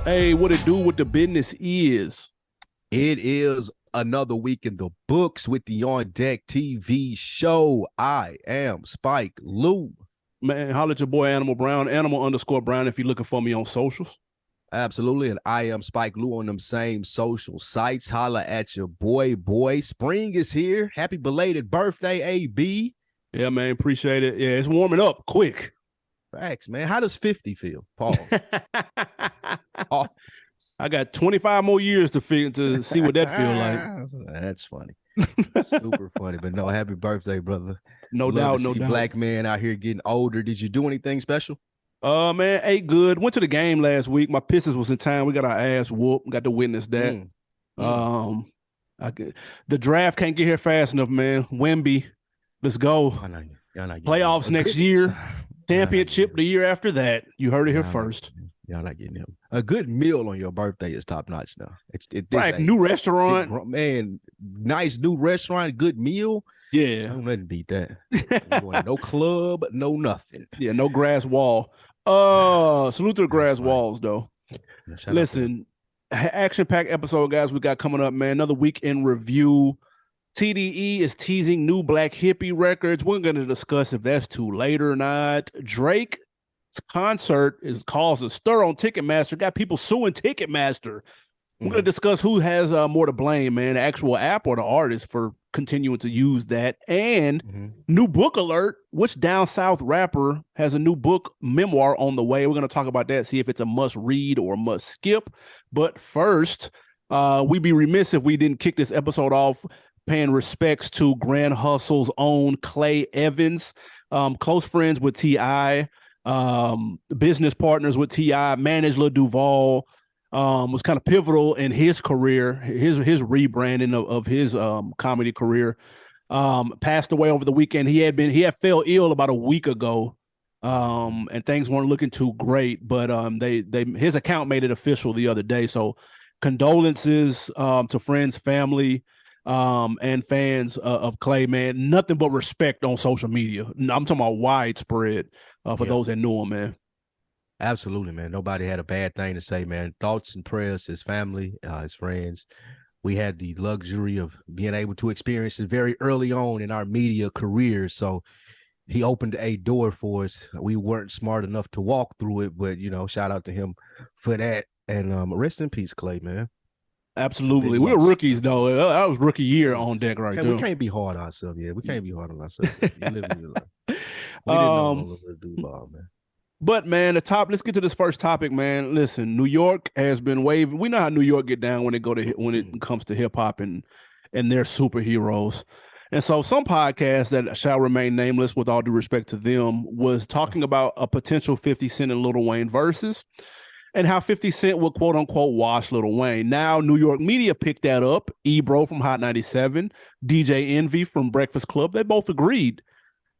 Hey, what it do, what the business is? It is another week in the books with the On Deck TV show. I am Spike Lou. Man, holla at your boy Animal Brown, Animal_Brown if you're looking for me on socials. Absolutely. And I am Spike Lou on them same social sites. Holla at your boy. Spring is here. Happy belated birthday, AB. Yeah, man, appreciate it. Yeah, it's warming up quick. Facts, man. How does 50 feel? Pause. Oh, I got 25 more years to see what that feel like. That's funny. Super funny. But no, happy birthday, brother. No doubt, no doubt. Black man out here getting older. Did you do anything special? Man, ate good. Went to the game last week. My Pistons was in town. We got our ass whooped. Got to witness that. The draft can't get here fast enough, man. Wemby, let's go. Playoffs next year. Championship the year after that. You heard it here first. Y'all not getting him. A good meal on your birthday is top notch now. Right, new restaurant. Man, nice new restaurant, good meal. Yeah. Don't let him beat that. No club, no nothing. Yeah, no grass wall. Salute to the grass walls, though. Listen, action-packed episode, guys, we got coming up, man. Another week in review. TDE is teasing new Black Hippy records. We're going to discuss if that's too late or not. Drake's concert is caused a stir on Ticketmaster. Got people suing Ticketmaster. We're going to discuss who has more to blame, man, the actual app or the artist for continuing to use that. And new book alert, which down south rapper has a new book memoir on the way. We're going to talk about that, see if it's a must read or must skip. But first, we'd be remiss if we didn't kick this episode off paying respects to Grand Hustle's own Clay Evans, close friends with T.I., business partners with T.I., managed Lil Duval, was kind of pivotal in his career, his rebranding of his comedy career. Passed away over the weekend. He had fell ill about a week ago, and things weren't looking too great. But his account made it official the other day. So condolences to friends, family, and fans of Clay, man. Nothing but respect on social media. I'm talking about widespread for those that knew him, man. Absolutely, man. Nobody had a bad thing to say, man. Thoughts and prayers, his family, his friends. We had the luxury of being able to experience it very early on in our media career. So he opened a door for us. We weren't smart enough to walk through it, but, shout out to him for that. And rest in peace, Clay, man. Absolutely. We were rookies, though. That was rookie year on deck right there. We can't be hard on ourselves. Yeah, we can't be hard on ourselves. We didn't know Duval, man. But, man, let's get to this first topic, man. Listen, New York has been waving. We know how New York get down when it comes to hip-hop and their superheroes. And so some podcasts that shall remain nameless, with all due respect to them, was talking about a potential 50 Cent and Lil Wayne versus, and how 50 Cent would quote-unquote wash Lil Wayne. Now, New York media picked that up. Ebro from Hot 97, DJ Envy from Breakfast Club, they both agreed.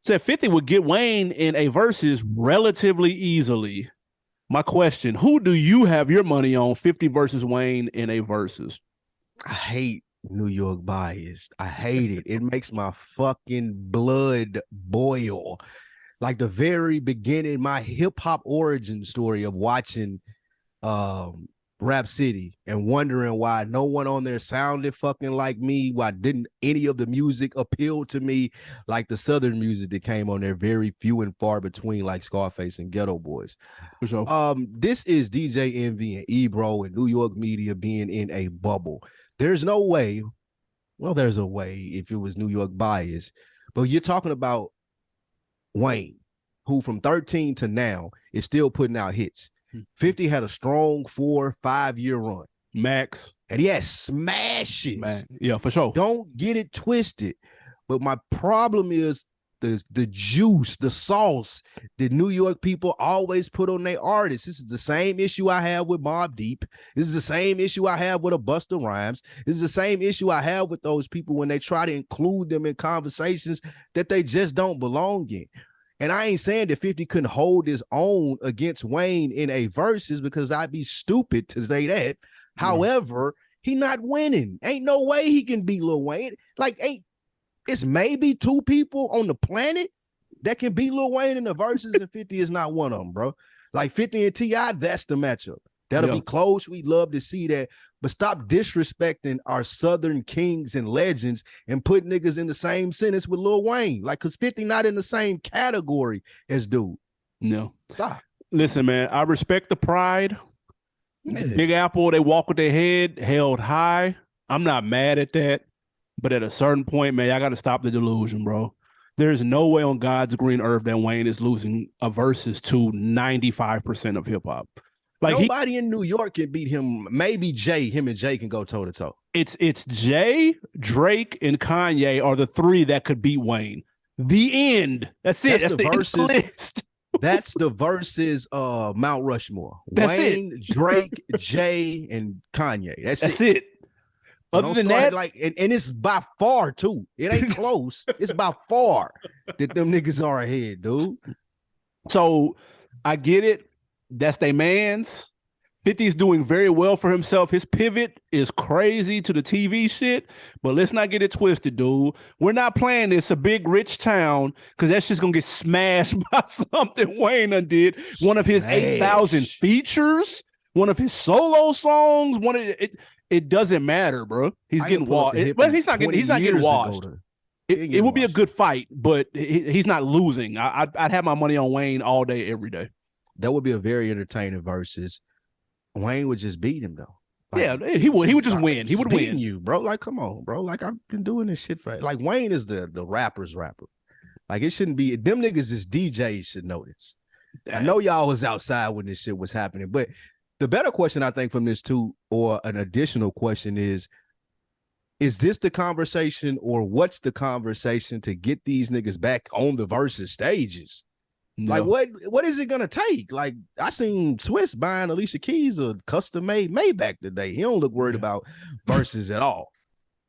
Said 50 would get Wayne in a versus relatively easily. My question, who do you have your money on, 50 versus Wayne in a versus? I hate New York bias. I hate it. It makes my fucking blood boil. Like the very beginning, my hip-hop origin story of watching Rap City and wondering why no one on there sounded fucking like me, why didn't any of the music appeal to me like the Southern music that came on there, very few and far between, like Scarface and Ghetto Boys. For sure. This is DJ Envy and Ebro and New York media being in a bubble. There's no way, well, there's a way if it was New York bias, but you're talking about Wayne, who from 13 to now is still putting out hits. 50 had a strong 4-5 year run. Max. And he has smashes. Man. Yeah, for sure. Don't get it twisted. But my problem is the juice, the sauce that New York people always put on their artists. This is the same issue I have with Mobb Deep. This is the same issue I have with a Busta Rhymes. This is the same issue I have with those people when they try to include them in conversations that they just don't belong in. And I ain't saying that 50 couldn't hold his own against Wayne in a versus, because I'd be stupid to say that. Yeah. However, he not winning. Ain't no way he can beat Lil Wayne. It's maybe two people on the planet that can beat Lil Wayne in the verses, and 50 is not one of them, bro. Like 50 and T.I., that's the matchup. That'll be close. We'd love to see that. But stop disrespecting our Southern kings and legends and put niggas in the same sentence with Lil Wayne. Like, cause 50 not in the same category as dude. No. Stop. Listen, man, I respect the pride. Yeah. Big Apple, they walk with their head held high. I'm not mad at that. But at a certain point, man, I got to stop the delusion, bro. There's no way on God's green earth that Wayne is losing a versus to 95% of hip hop. Like nobody in New York can beat him. Maybe Jay, him and Jay can go toe to toe. It's Jay, Drake, and Kanye are the three that could beat Wayne. The end. That's it. That's the versus list. That's the versus Mount Rushmore. That's Wayne, it. Drake, Jay, and Kanye. That's it. Other than that, like, and it's by far too. It ain't close. It's by far that them niggas are ahead, dude. So I get it. That's their man's. 50's doing very well for himself. His pivot is crazy to the TV shit, but let's not get it twisted, dude. We're not playing this a big rich town because that's just gonna get smashed by something Wayne did. One of his 8,000 features, one of his solo songs, one of it. It doesn't matter, bro. He's getting washed. But he's not getting washed. It would be a good fight, but he's not losing. I'd have my money on Wayne all day, every day. That would be a very entertaining versus. Wayne would just beat him though. Like, yeah, he would. He would just win. He would win you, bro. Like, come on, bro. Like, I've been doing this shit for like Wayne is the rapper's rapper. Like, it shouldn't be them niggas as DJs should know this. I know y'all was outside when this shit was happening, but the better question I think from this too, or an additional question is this the conversation or what's the conversation to get these niggas back on the versus stages? No. Like, what is it gonna take? Like, I seen Swiss buying Alicia Keys a custom-made Maybach today. He don't look worried about versus at all.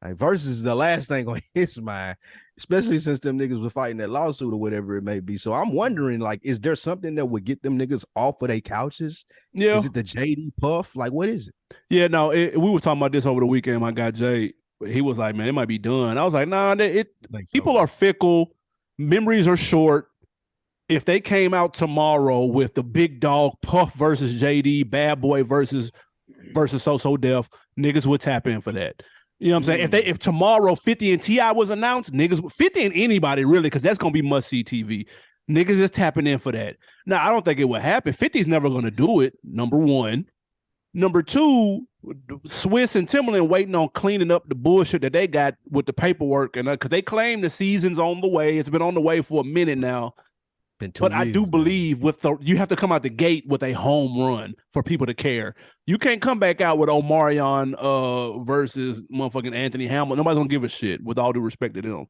Like, versus is the last thing on his mind, especially since them niggas were fighting that lawsuit or whatever it may be. So I'm wondering, like, is there something that would get them niggas off of their couches? Yeah. Is it the JD Puff? Like, what is it? Yeah, no, we were talking about this over the weekend. My guy Jay, he was like, man, it might be done. I was like, nah, people are fickle. Memories are short. If they came out tomorrow with the big dog Puff versus JD, Bad Boy versus So Def, niggas would tap in for that. You know what I'm saying? If tomorrow 50 and T.I. was announced, niggas, 50 and anybody really, because that's gonna be must-see TV. Niggas is tapping in for that. Now, I don't think it would happen. 50's never gonna do it, number one. Number two, Swiss and Timbaland waiting on cleaning up the bullshit that they got with the paperwork, and because they claim the season's on the way. It's been on the way for a minute now. But I do believe you have to come out the gate with a home run for people to care. You can't come back out with Omarion versus motherfucking Anthony Hamilton. Nobody's gonna give a shit, with all due respect to them.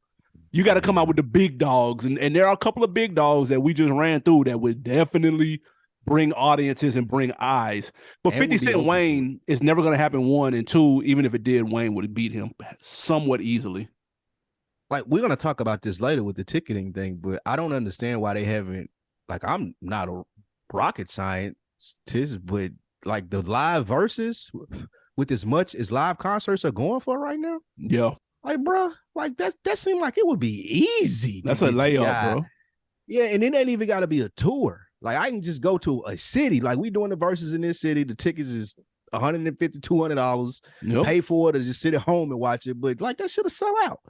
You got to come out with the big dogs, and there are a couple of big dogs that we just ran through that would definitely bring audiences and bring eyes. But 50 Cent Wayne is never gonna happen, one, and two, even if it did, Wayne would beat him somewhat easily. Like, we're going to talk about this later with the ticketing thing, but I don't understand why they haven't, like, I'm not a rocket scientist, but like the live verses with as much as live concerts are going for right now. Yeah. Like, bro, like that seemed like it would be easy. That's a layup, bro. Yeah. And it ain't even got to be a tour. Like, I can just go to a city. Like, we doing the verses in this city. The tickets is $150, $200. Yep. Pay for it or just sit at home and watch it. But like, that should have sold out.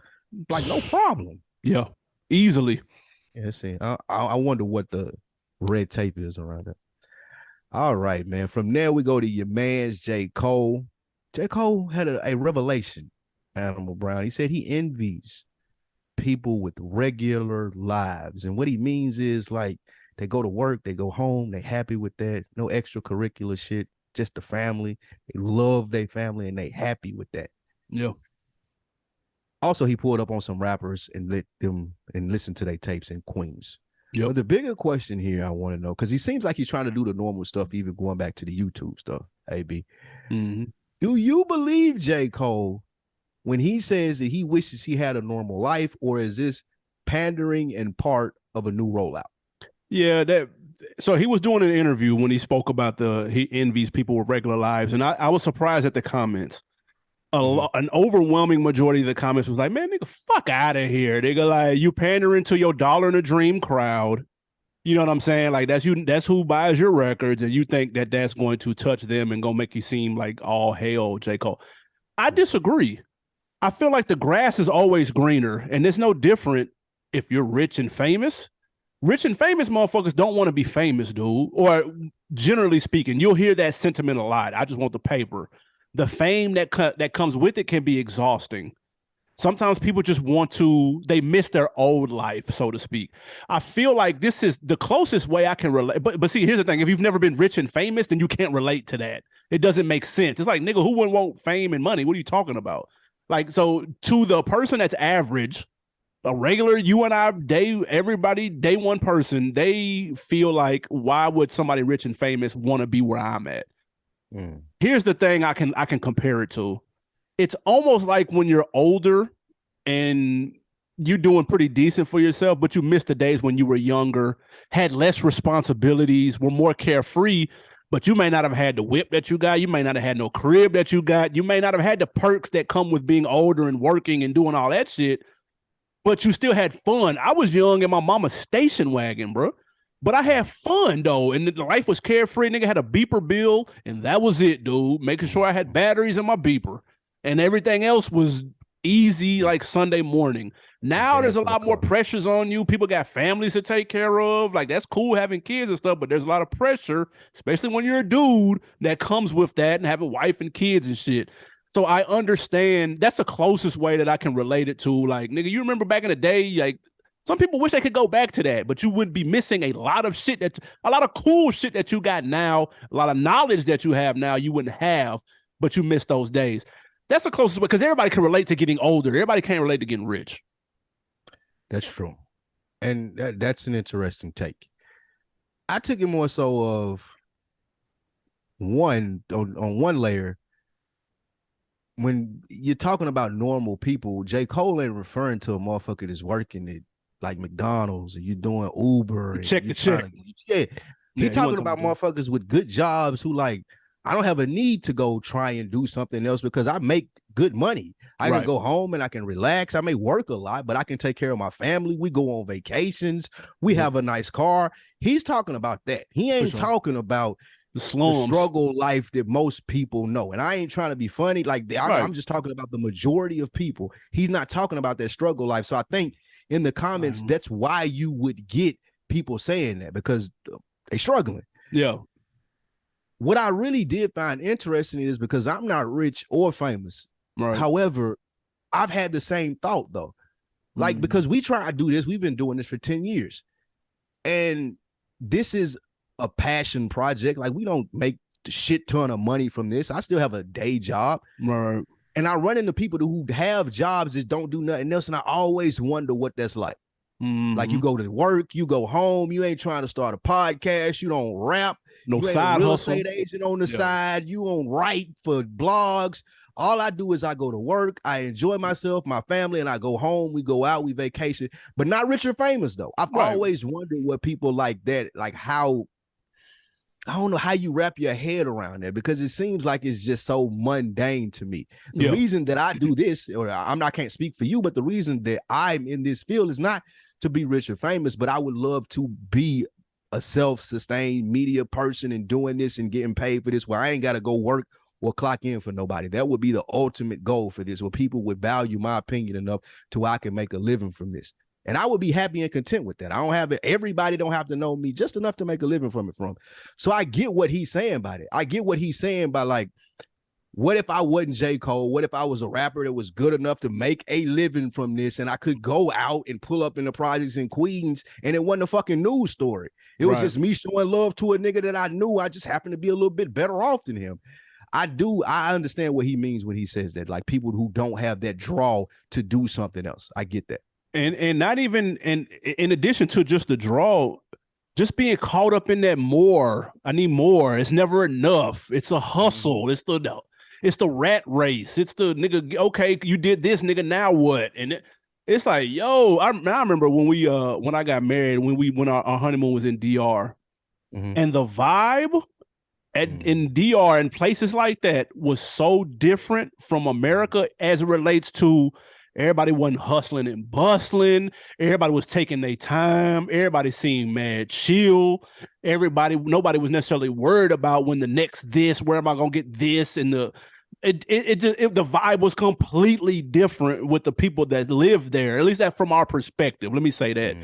Like, no problem. Yeah, easily. Yeah, see, I wonder what the red tape is around it. All right, man. From there, we go to your man's J. Cole. J. Cole had a revelation, Animal Brown. He said he envies people with regular lives. And what he means is, like, they go to work, they go home, they happy with that. No extracurricular shit, just the family. They love their family, and they happy with that. Yeah. Also, he pulled up on some rappers and let them and listen to their tapes in Queens. Yep. But the bigger question here I want to know, because he seems like he's trying to do the normal stuff, even going back to the YouTube stuff, AB. Mm-hmm. Do you believe J. Cole when he says that he wishes he had a normal life, or is this pandering and part of a new rollout? Yeah, so he was doing an interview when he spoke about he envies people with regular lives, and I was surprised at the comments. An overwhelming majority of the comments was like, man, nigga, fuck out of here. Nigga, like, you pandering to your dollar and a dream crowd. You know what I'm saying? Like that's you. That's who buys your records, and you think that that's going to touch them and gonna make you seem like all hail J. Cole. I disagree. I feel like the grass is always greener, and it's no different if you're rich and famous. Rich and famous motherfuckers don't want to be famous, dude. Or generally speaking, you'll hear that sentiment a lot. I just want the paper. The fame that comes with it can be exhausting. Sometimes people just want to, they miss their old life, so to speak. I feel like this is the closest way I can relate. But see, here's the thing. If you've never been rich and famous, then you can't relate to that. It doesn't make sense. It's like, nigga, who wouldn't want fame and money? What are you talking about? Like, so to the person that's average, a regular you and I, everybody, day one person, they feel like, why would somebody rich and famous want to be where I'm at? Here's the thing I can compare it to. It's almost like when you're older and you're doing pretty decent for yourself, but you missed the days when you were younger, had less responsibilities, were more carefree, but you may not have had the whip that you got. You may not have had no crib that you got. You may not have had the perks that come with being older and working and doing all that shit, but you still had fun. I was young in my mama's station wagon, bro. But I had fun though, and the life was carefree. Nigga had a beeper bill, and that was it, dude. Making sure I had batteries in my beeper. And everything else was easy like Sunday morning. Now there's a lot more pressures on you. People got families to take care of. Like that's cool having kids and stuff, but there's a lot of pressure, especially when you're a dude, that comes with that and having a wife and kids and shit. So I understand that's the closest way that I can relate it to. Like, nigga, you remember back in the day, like some people wish they could go back to that, but you would be missing a lot of shit a lot of cool shit that you got now, a lot of knowledge that you have now you wouldn't have, but you missed those days. That's the closest way, because everybody can relate to getting older. Everybody can't relate to getting rich. That's true. And that's an interesting take. I took it more so of on one layer. When you're talking about normal people, J. Cole ain't referring to a motherfucker that's working at like McDonald's or you doing Uber. You check the check. He's talking about motherfuckers with good jobs who like, I don't have a need to go try and do something else because I make good money. I can go home and I can relax. I may work a lot, but I can take care of my family. We go on vacations. We have a nice car. He's talking about that. He ain't talking about the struggle life that most people know. And I ain't trying to be funny. Like I'm just talking about the majority of people. He's not talking about that struggle life. So I think in the comments, that's why you would get people saying that, because they're struggling. Yeah. What I really did find interesting is because I'm not rich or famous. Right. However, I've had the same thought though. Like, because we try to do this, we've been doing this for 10 years. And this is a passion project. Like, we don't make a shit ton of money from this. I still have a day job. Right. And I run into people who have jobs that don't do nothing else. And I always wonder what that's like. Like, you go to work, you go home, you ain't trying to start a podcast, you don't rap, no you ain't side a real hustle. estate agent on the side, you don't write for blogs. All I do is I go to work, I enjoy myself, my family, and I go home, we go out, we vacation, but not rich or famous though. I've always wondered what people like that, like how, I don't know how you wrap your head around that, because it seems like it's just so mundane to me. The reason that I do this, or I can't speak for you, but the reason that I'm in this field is not to be rich or famous, but I would love to be a self-sustained media person and doing this and getting paid for this, where I ain't got to go work or clock in for nobody. That would be the ultimate goal for this, where people would value my opinion enough to where I can make a living from this. And I would be happy and content with that. I don't have it. Everybody don't have to know me, just enough to make a living from it. So I get what he's saying about it. I get what he's saying by, like, what if I wasn't J. Cole? What if I was a rapper that was good enough to make a living from this, and I could go out and pull up in the projects in Queens and it wasn't a fucking news story? It was just me showing love to a nigga that I knew. I just happened to be a little bit better off than him. I understand what he means when he says that, like, people who don't have that draw to do something else. I get that. And not even, and in addition to just the draw, just being caught up in that more. I need more. It's never enough. It's a hustle. It's the rat race. It's the nigga. Okay, you did this, nigga. Now what? And it's like, yo, I remember when I got married, when our honeymoon was in DR, and the vibe in DR and places like that was so different from America as it relates to Everybody wasn't hustling and bustling. Everybody was taking their time. Everybody seemed mad chill. Nobody was necessarily worried about when the next this, where am I gonna get this, and the vibe was completely different with the people that live there. At least that from our perspective. Let me say that.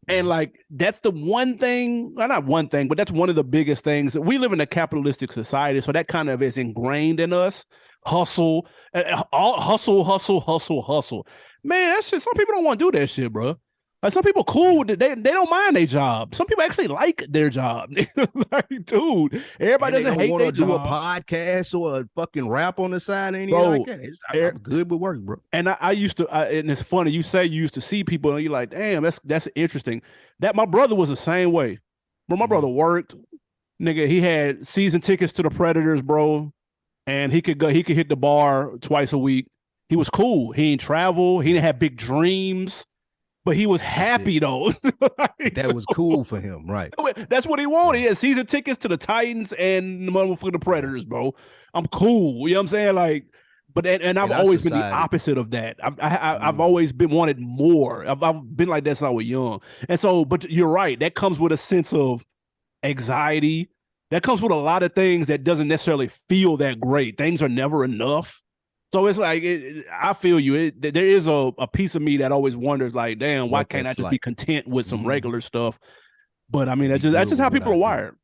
And like that's the one thing, well, not one thing, but that's one of the biggest things that we live in a capitalistic society. So that kind of is ingrained in us. Hustle, hustle. Man, that shit. Some people don't want to do that shit, bro. Like some people cool with it. They don't mind their job. Some people actually like their job. Like, dude, everybody doesn't hate their job. Do a podcast or a fucking rap on the side or anything like that. I'm good with work, bro. And I used to, and it's funny. You say you used to see people, and you're like, damn, that's interesting. That my brother was the same way. Bro, my brother worked, nigga. He had season tickets to the Predators, bro, and he could hit the bar twice a week. He was cool. He didn't travel. He didn't have big dreams. But he was happy though. That was cool for him, right? That's what he wanted. He had season tickets to the Titans and the motherfucking Predators, bro. I'm cool. You know what I'm saying? Like, but and I've always been the opposite of that. I've always been wanted more. I've been like that since I was young. And so, but you're right. That comes with a sense of anxiety. That comes with a lot of things that doesn't necessarily feel that great. Things are never enough. So it's like, I feel you. There is a piece of me that always wonders, like, damn, why can't I just be content with some regular stuff? But I mean, that's just how people are wired.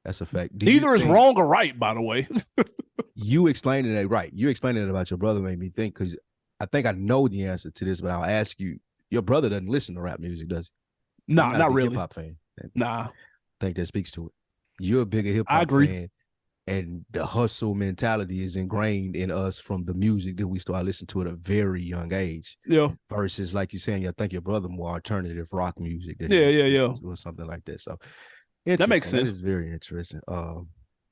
That's a fact. Neither is wrong or right, by the way. You explaining it right. You explaining it about your brother made me think, because I think I know the answer to this, but I'll ask you. Your brother doesn't listen to rap music, does he? No, not really. Hip hop fan. Nah, I think that speaks to it. You're a bigger hip hop fan. And the hustle mentality is ingrained in us from the music that we start listening to at a very young age. Yeah. Versus, like you're saying, I think your brother more alternative rock music. Yeah. Or something like that. So that makes sense. That is very interesting. But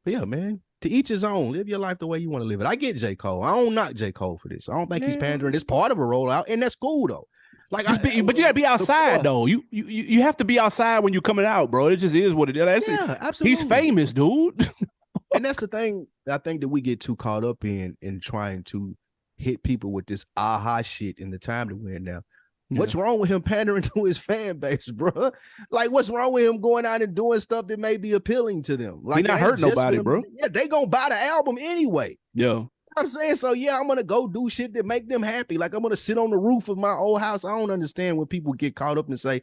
yeah, man. To each his own. Live your life the way you want to live it. I get J. Cole. I don't knock J. Cole for this. I don't think he's pandering. It's part of a rollout, and that's cool though. Like, but you gotta be outside though. You have to be outside when you're coming out, bro. It just is what it is. Yeah, absolutely. He's famous, dude. And that's the thing I think that we get too caught up in trying to hit people with this aha shit in the time that we're in now. Yeah. What's wrong with him pandering to his fan base, bro? Like, what's wrong with him going out and doing stuff that may be appealing to them? Like, he not hurting nobody, bro. Yeah, they gonna buy the album anyway. Yeah. You know I'm saying, so yeah, I'm gonna go do shit that make them happy. Like, I'm gonna sit on the roof of my old house. I don't understand when people get caught up and say,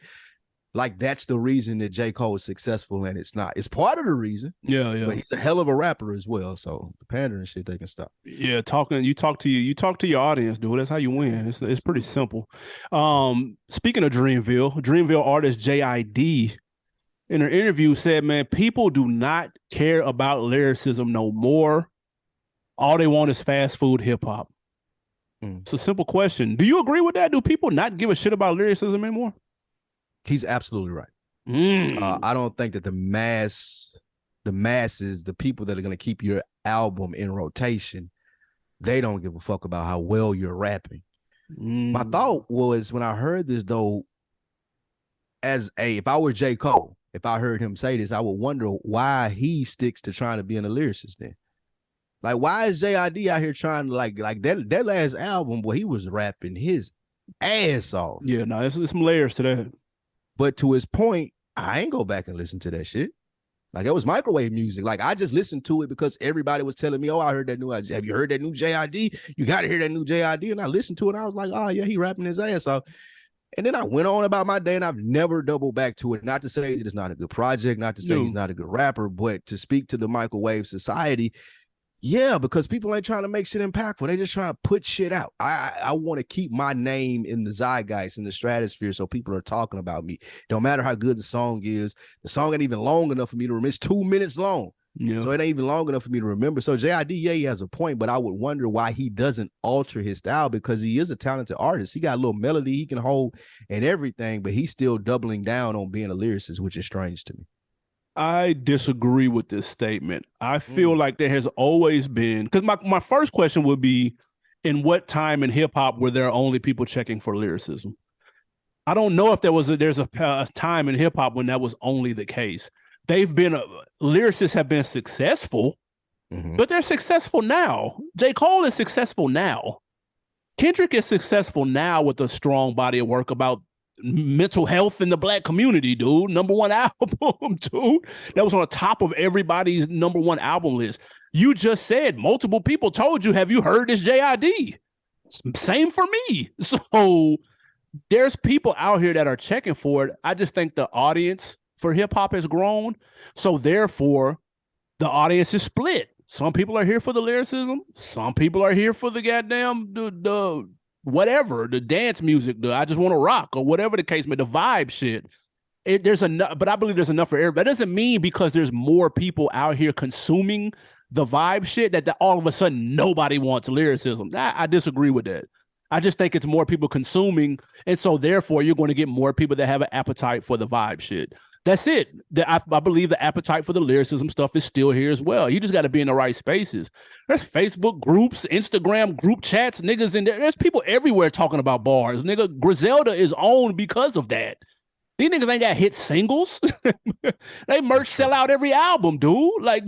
like, that's the reason that J. Cole is successful, and it's not. It's part of the reason. Yeah. But he's a hell of a rapper as well. So the pandering shit, they can stop. Yeah, you talk to your audience, dude. That's how you win. It's pretty simple. Speaking of Dreamville artist JID in her interview said, man, people do not care about lyricism no more. All they want is fast food hip hop. It's a simple question. Do you agree with that? Do people not give a shit about lyricism anymore? He's absolutely right. I don't think that the masses, the people that are going to keep your album in rotation, they don't give a fuck about how well you're rapping. My thought was, when I heard this though, if I were J. Cole, if I heard him say this, I would wonder why he sticks to trying to be an lyricist then. Like, why is JID out here trying to like that last album, boy, he was rapping his ass off. Yeah, no, there's some layers to that. But to his point, I ain't go back and listen to that shit. Like, it was microwave music. Like, I just listened to it because everybody was telling me, oh, I heard that new, have you heard that new JID? You got to hear that new JID. And I listened to it, and I was like, oh, yeah, he rapping his ass off. And then I went on about my day, and I've never doubled back to it. Not to say that it's not a good project, not to say he's not a good rapper, but to speak to the microwave society, yeah, because people ain't trying to make shit impactful. They just trying to put shit out. I want to keep my name in the zeitgeist, in the stratosphere, so people are talking about me. Don't matter how good the song is. The song ain't even long enough for me to remember. It's 2 minutes long. Yeah. So it ain't even long enough for me to remember. So JID, yeah, he has a point, but I would wonder why he doesn't alter his style, because he is a talented artist. He got a little melody he can hold and everything, but he's still doubling down on being a lyricist, which is strange to me. I disagree with this statement. I feel like there has always been, because my first question would be, in what time in hip hop were there only people checking for lyricism? I don't know if there's a time in hip hop when that was only the case. Lyricists have been successful, but they're successful now. J. Cole is successful now. Kendrick is successful now with a strong body of work about mental health in the Black community, dude. #1 album, dude. That was on the top of everybody's #1 album list. You just said multiple people told you, have you heard this JID? Same for me. So there's people out here that are checking for it. I just think the audience for hip hop has grown. So therefore, the audience is split. Some people are here for the lyricism. Some people are here for the goddamn the whatever, the dance music, the I just want to rock or whatever the case may, the vibe shit. There's enough, but I believe there's enough for everybody. That doesn't mean because there's more people out here consuming the vibe shit that all of a sudden nobody wants lyricism. I disagree with that. I just think it's more people consuming, and so therefore you're going to get more people that have an appetite for the vibe shit. That's it. I believe the appetite for the lyricism stuff is still here as well. You just got to be in the right spaces. There's Facebook groups, Instagram group chats, niggas in there. There's people everywhere talking about bars. Nigga, Griselda is owned because of that. These niggas ain't got hit singles. They merch sell out every album, dude. Like,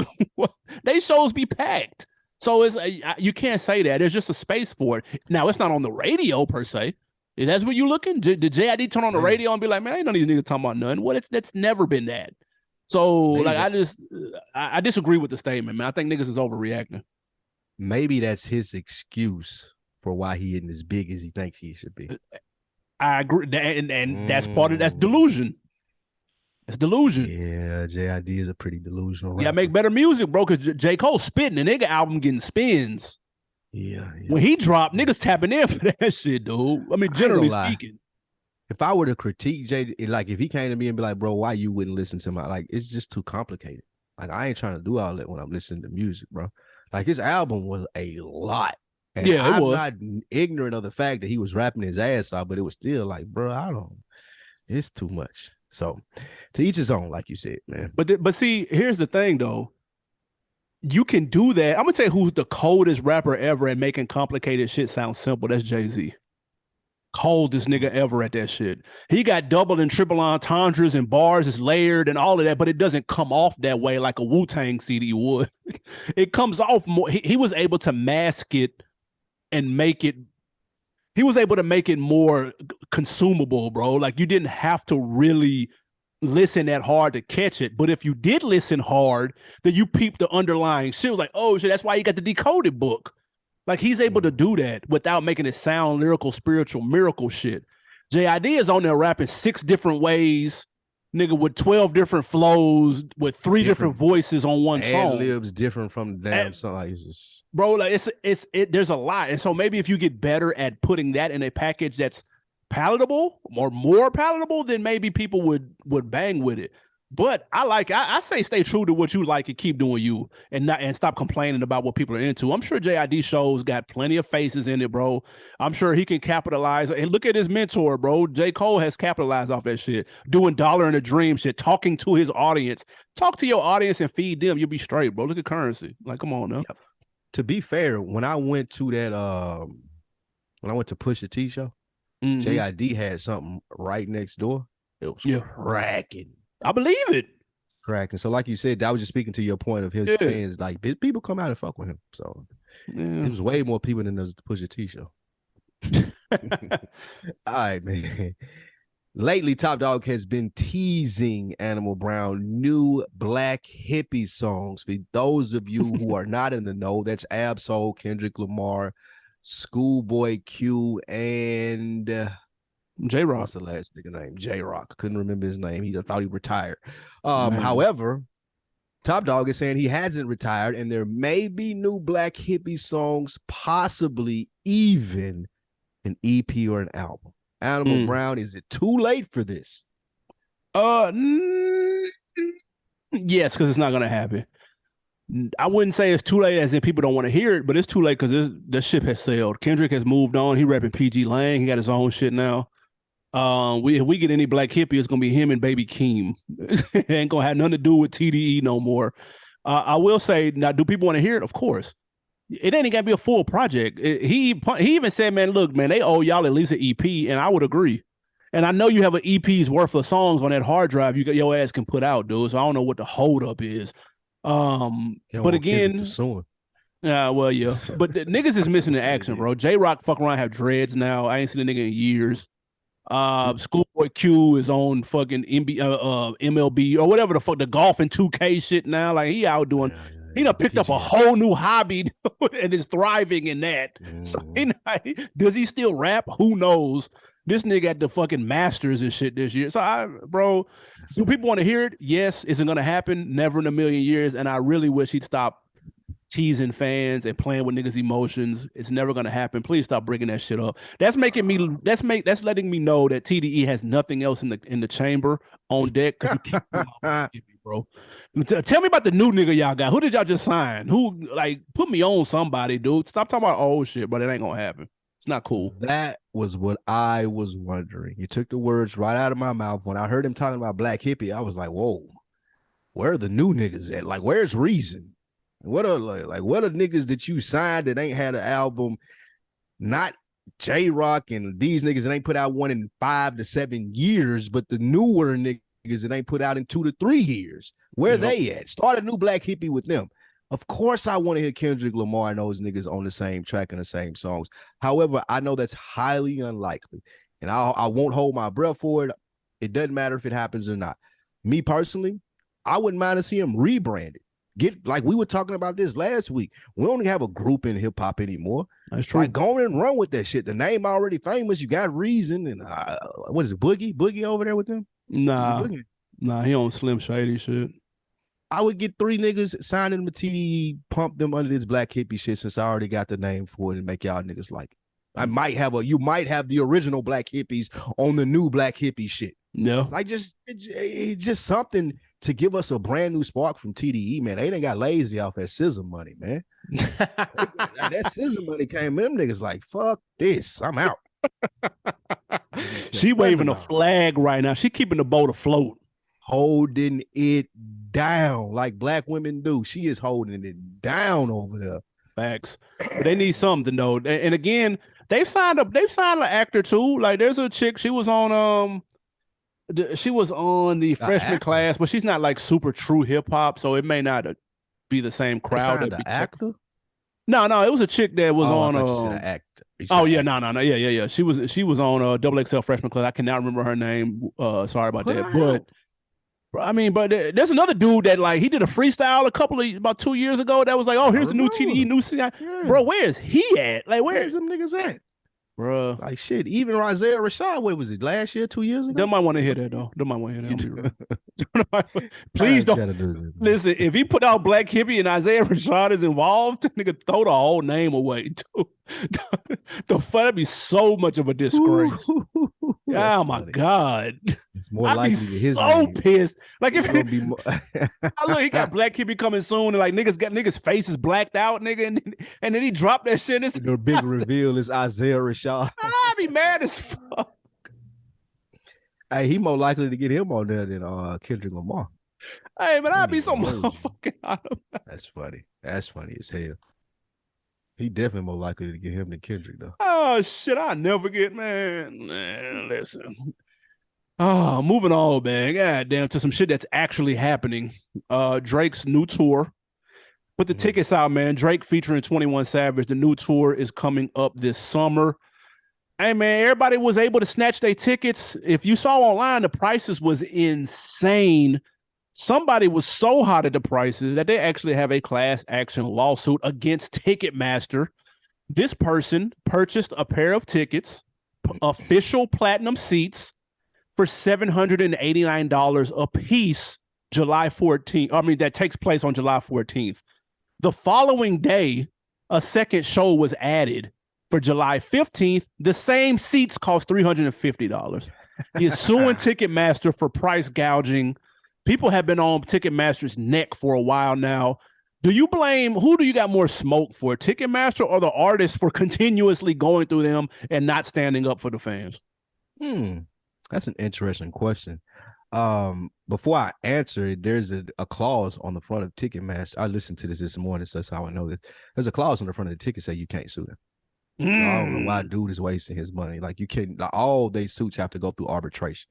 they shows be packed. So it's you can't say that. There's just a space for it. Now, it's not on the radio per se. If that's what you're looking, did JID turn on the radio and be like, man, ain't none of these niggas talking about nothing? Well, that's never been that. So, maybe. Like, I disagree with the statement, man. I think niggas is overreacting. Maybe that's his excuse for why he isn't as big as he thinks he should be. I agree, and that's part of that's delusion. It's delusion. Yeah, JID is a pretty delusional rapper. Yeah, make better music, bro, because J. Cole spitting, the nigga album getting spins. Yeah. When he dropped, niggas tapping in for that shit, dude. I mean, generally speaking. If I were to critique Jay, like if he came to me and be like, bro, why you wouldn't listen to my, like, it's just too complicated. Like, I ain't trying to do all that when I'm listening to music, bro. Like, his album was a lot. And yeah, I'm not ignorant of the fact that he was rapping his ass off, but it was still like, bro, it's too much. So, to each his own, like you said, man. But see, here's the thing, though. You can do that. I'm gonna tell you who's the coldest rapper ever at making complicated shit sound simple. That's Jay-Z. Coldest nigga ever at that shit. He got double and triple entendres and bars is layered and all of that, but it doesn't come off that way like a Wu-Tang CD would. It comes off more. He was able to mask it and make it. He was able to make it more consumable, bro. Like, you didn't have to really listen that hard to catch it, but if you did listen hard, then you peeped the underlying shit. It was like, oh shit, that's why you got the decoded book. Like, he's able to do that without making it sound lyrical, spiritual, miracle shit. JID is on there rapping 6 different ways, nigga, with 12 different flows, with 3 different voices on one song. Ad-libs different from the damn song. Like, it's just... Bro, like it's there's a lot. And so maybe if you get better at putting that in a package that's palatable or more palatable, then maybe people would bang with it. But I say stay true to what you like and keep doing you and stop complaining about what people are into. I'm sure JID shows got plenty of faces in it, bro. I'm sure he can capitalize. And look at his mentor, bro. J. Cole has capitalized off that shit, doing Dollar in a Dream shit, talking to his audience. Talk to your audience and feed them. You'll be straight, bro. Look at Currency. Like, come on now. Yep. To be fair, when I went to that, when I went to Pusha T show, JID had something right next door. It was cracking. I believe it. Cracking. So, like you said, I was just speaking to your point of his fans. Like, people come out and fuck with him. So, it was way more people than the Pusha T show. All right, man. Lately, Top Dawg has been teasing Animal Brown new Black Hippy songs. For those of you who are not in the know, that's Ab-Soul, Kendrick Lamar, Schoolboy Q, and J-Rock. What's the last nigga name? J-Rock. Couldn't remember his name. I thought he retired. However, Top Dawg is saying he hasn't retired, and there may be new Black Hippy songs, possibly even an EP or an album. Animal Brown, is it too late for this? Yes, because it's not gonna happen. I wouldn't say it's too late as if people don't want to hear it, but it's too late because the ship has sailed. Kendrick has moved on. He rapping PG Lang. He got his own shit now. If we get any Black Hippy, it's gonna be him and Baby Keem. It ain't gonna have nothing to do with TDE no more. I will say, now, do people want to hear it? Of course. It ain't gotta be a full project. He even said, man, look, man, they owe y'all at least an EP, and I would agree. And I know you have an EP's worth of songs on that hard drive your ass can put out, dude. So I don't know what the holdup is. But again, Yeah, well, yeah. But the niggas is missing the action, bro. J-Rock fuck around have dreads now. I ain't seen a nigga in years. Schoolboy Q is on fucking MLB or whatever the fuck, the golf and 2K shit now. Like he out doing, he done picked up a whole new hobby and is thriving in that. So does he still rap? Who knows? This nigga at the fucking Masters and shit this year. So bro, do people want to hear it? Yes. Is it gonna happen? Never in a million years. And I really wish he'd stop teasing fans and playing with niggas' emotions. It's never gonna happen. Please stop bringing that shit up. That's letting me know that TDE has nothing else in the chamber on deck. Because you keep bro. Tell me about the new nigga y'all got. Who did y'all just sign? Who put me on somebody, dude? Stop talking about old shit, but it ain't gonna happen. It's not cool. That was what I was wondering. You took the words right out of my mouth. When I heard him talking about Black Hippy, I was like, whoa, where are the new niggas at? Like, where's Reason? What are what are niggas that you signed that ain't had an album? Not J-Rock and these niggas that ain't put out one in 5 to 7 years, but the newer niggas that ain't put out in 2 to 3 years. Where they at? Start a new Black Hippy with them. Of course, I want to hear Kendrick Lamar and those niggas on the same track and the same songs. However, I know that's highly unlikely, and I won't hold my breath for it. It doesn't matter if it happens or not. Me personally, I wouldn't mind to see him rebranded. Get like we were talking about this last week. We don't have a group in hip hop anymore. That's true. Like go and run with that shit. The name already famous. You got Reason and what is it? Boogie over there with them? Nah, he on Slim Shady shit. I would get 3 niggas signing them to TDE, pump them under this Black Hippy shit since I already got the name for it and make y'all niggas like it. You might have the original Black Hippies on the new Black Hippy shit. No, like it's just something to give us a brand new spark from TDE, man. They done got lazy off that SZA money, man. That SZA money came in, them niggas like, fuck this, I'm out. She waving a flag right now. She keeping the boat afloat. Holding it down like black women do. She is holding it down over there. Facts. But they need something though. And again, they've signed an actor too. Like there's a chick, she was on the freshman class, but she's not like super true hip hop, so it may not be the same crowd. The actor? No, it was a chick that was on. I thought you said an actor. Yeah. She was on Double XL freshman class. I cannot remember her name. Sorry about that. But I mean, but there's another dude that like he did a freestyle about 2 years ago that was like, oh, here's the new TDE, new CI. Yeah. Bro, where is he at? Like, where's them niggas at? Bro, like shit. Even Isaiah Rashad, what was it, last year, 2 years ago? They might want to hear that though. They might want to hear that. Please don't listen. If he put out Black Hippy and Isaiah Rashad is involved, nigga, throw the whole name away. The fun would be so much of a disgrace. Oh my god, it's more likely his so name. Pissed. Like if look, he got Black Hippy coming soon, and like niggas faces blacked out, nigga, and then he dropped that shit. And the big reveal is Isaiah Rashad. I'd be mad as fuck. Hey, he more likely to get him on there than Kendrick Lamar. Hey, but I'd be so motherfucking out of that. That's funny. That's funny as hell. He definitely more likely to get him than Kendrick, though. Oh, shit. I never get, man. Listen. Oh, moving on, man. God damn, to some shit that's actually happening. Drake's new tour. Put the tickets out, man. Drake featuring 21 Savage. The new tour is coming up this summer. Hey, man, everybody was able to snatch their tickets. If you saw online, the prices was insane. Somebody was so hot at the prices that they actually have a class action lawsuit against Ticketmaster. This person purchased a pair of tickets, official platinum seats, for $789 a piece, July 14th. I mean, that takes place on July 14th. The following day, a second show was added for July 15th. The same seats cost $350. He is suing Ticketmaster for price gouging. People have been on Ticketmaster's neck for a while now. Who do you got more smoke for, Ticketmaster or the artists for continuously going through them and not standing up for the fans? That's an interesting question. Before I answer it, there's a clause on the front of Ticketmaster. I listened to this morning, so that's how I know this. There's a clause on the front of the ticket say you can't sue them. I don't know why dude is wasting his money. Like you can't. Like, all they suits have to go through arbitration.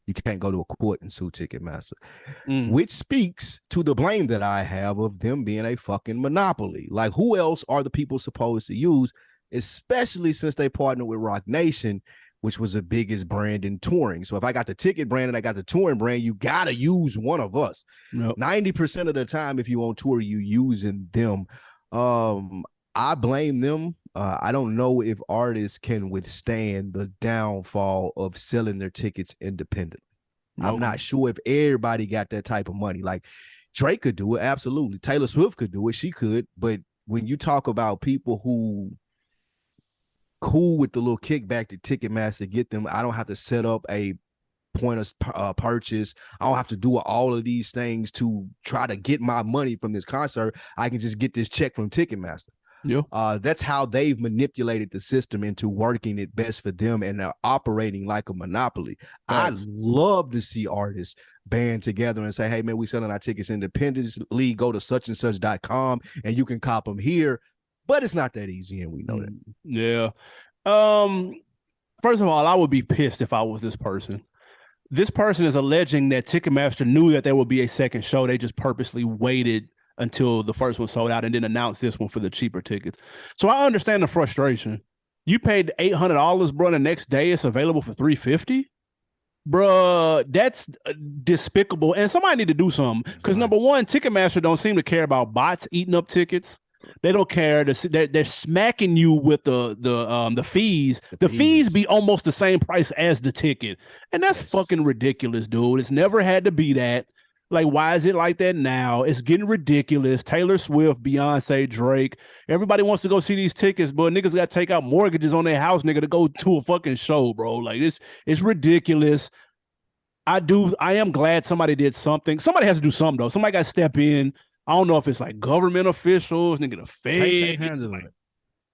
You can't go to a court and sue Ticketmaster, Mm. which speaks to the blame that I have of them being a fucking monopoly. Like, who else are the people supposed to use, especially since they partnered with Rock Nation, which was the biggest brand in touring. So if I got the ticket brand and I got the touring brand, you got to use one of us. Nope. 90% of the time, if you on tour, you using them. I blame them. I don't know if artists can withstand the downfall of selling their tickets independently. Nope. I'm not sure if everybody got that type of money. Like Drake could do it, absolutely. Taylor Swift could do it, she could. But when you talk about people who cool with the little kickback that Ticketmaster get them, I don't have to set up a point of purchase. I don't have to do all of these things to try to get my money from this concert. I can just get this check from Ticketmaster. Yeah. That's how they've manipulated the system into working it best for them, and they're operating like a monopoly. Thanks. I love to see artists band together and say, hey, man, we selling our tickets independently. Go to such and such.com and you can cop them here. But it's not that easy, and we know that. Yeah. First of all, I would be pissed if I was this person. This person is alleging that Ticketmaster knew that there would be a second show. They just purposely waited until the first one sold out and then announced this one for the cheaper tickets. So I understand the frustration. You paid $800, bro, and the next day it's available for $350. Bruh, that's despicable. And somebody need to do something. Because number one, Ticketmaster don't seem to care about bots eating up tickets. They don't care. They're smacking you with the fees. The fees be almost the same price as the ticket. And that's fucking ridiculous, dude. It's never had to be that. Like, why is it like that now? It's getting ridiculous. Taylor Swift, Beyonce, Drake. Everybody wants to go see these tickets, but niggas got to take out mortgages on their house, nigga, to go to a fucking show, bro. Like, it's ridiculous. I am glad somebody did something. Somebody has to do something, though. Somebody got to step in. I don't know if it's like government officials, nigga, the feds.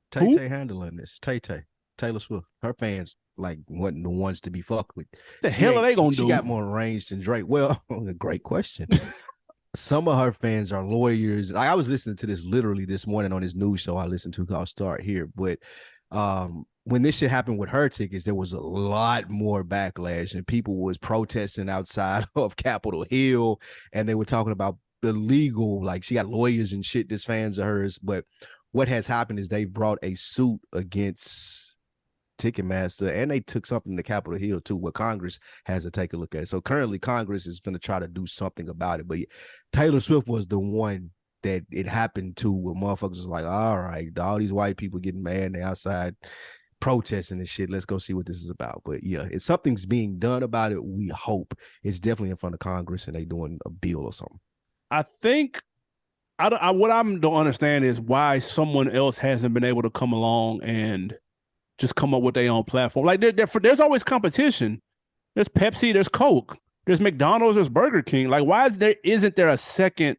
Tay handling this. Taylor Swift. Her fans wasn't the ones to be fucked with. The hell are they gonna do? She got more range than Drake. Well, a great question. Some of her fans are lawyers. I was listening to this literally this morning on this news show I listened to called Start Here. But when this shit happened with her tickets, there was a lot more backlash, and people was protesting outside of Capitol Hill, and they were talking about the legal, like she got lawyers and shit, this fans of hers. But what has happened is they brought a suit against Ticketmaster, and they took something to Capitol Hill too, where Congress has to take a look at it. So currently Congress is going to try to do something about it. But Taylor Swift was the one that it happened to, where motherfuckers was like, all right, all these white people getting mad and they outside protesting and shit. Let's go see what this is about. But yeah, if something's being done about it, we hope it's definitely in front of Congress and they doing a bill or something. I think what I don't understand is why someone else hasn't been able to come along and just come up with their own platform. Like there's always competition. There's Pepsi, there's Coke, there's McDonald's, there's Burger King. Like, why isn't there a second?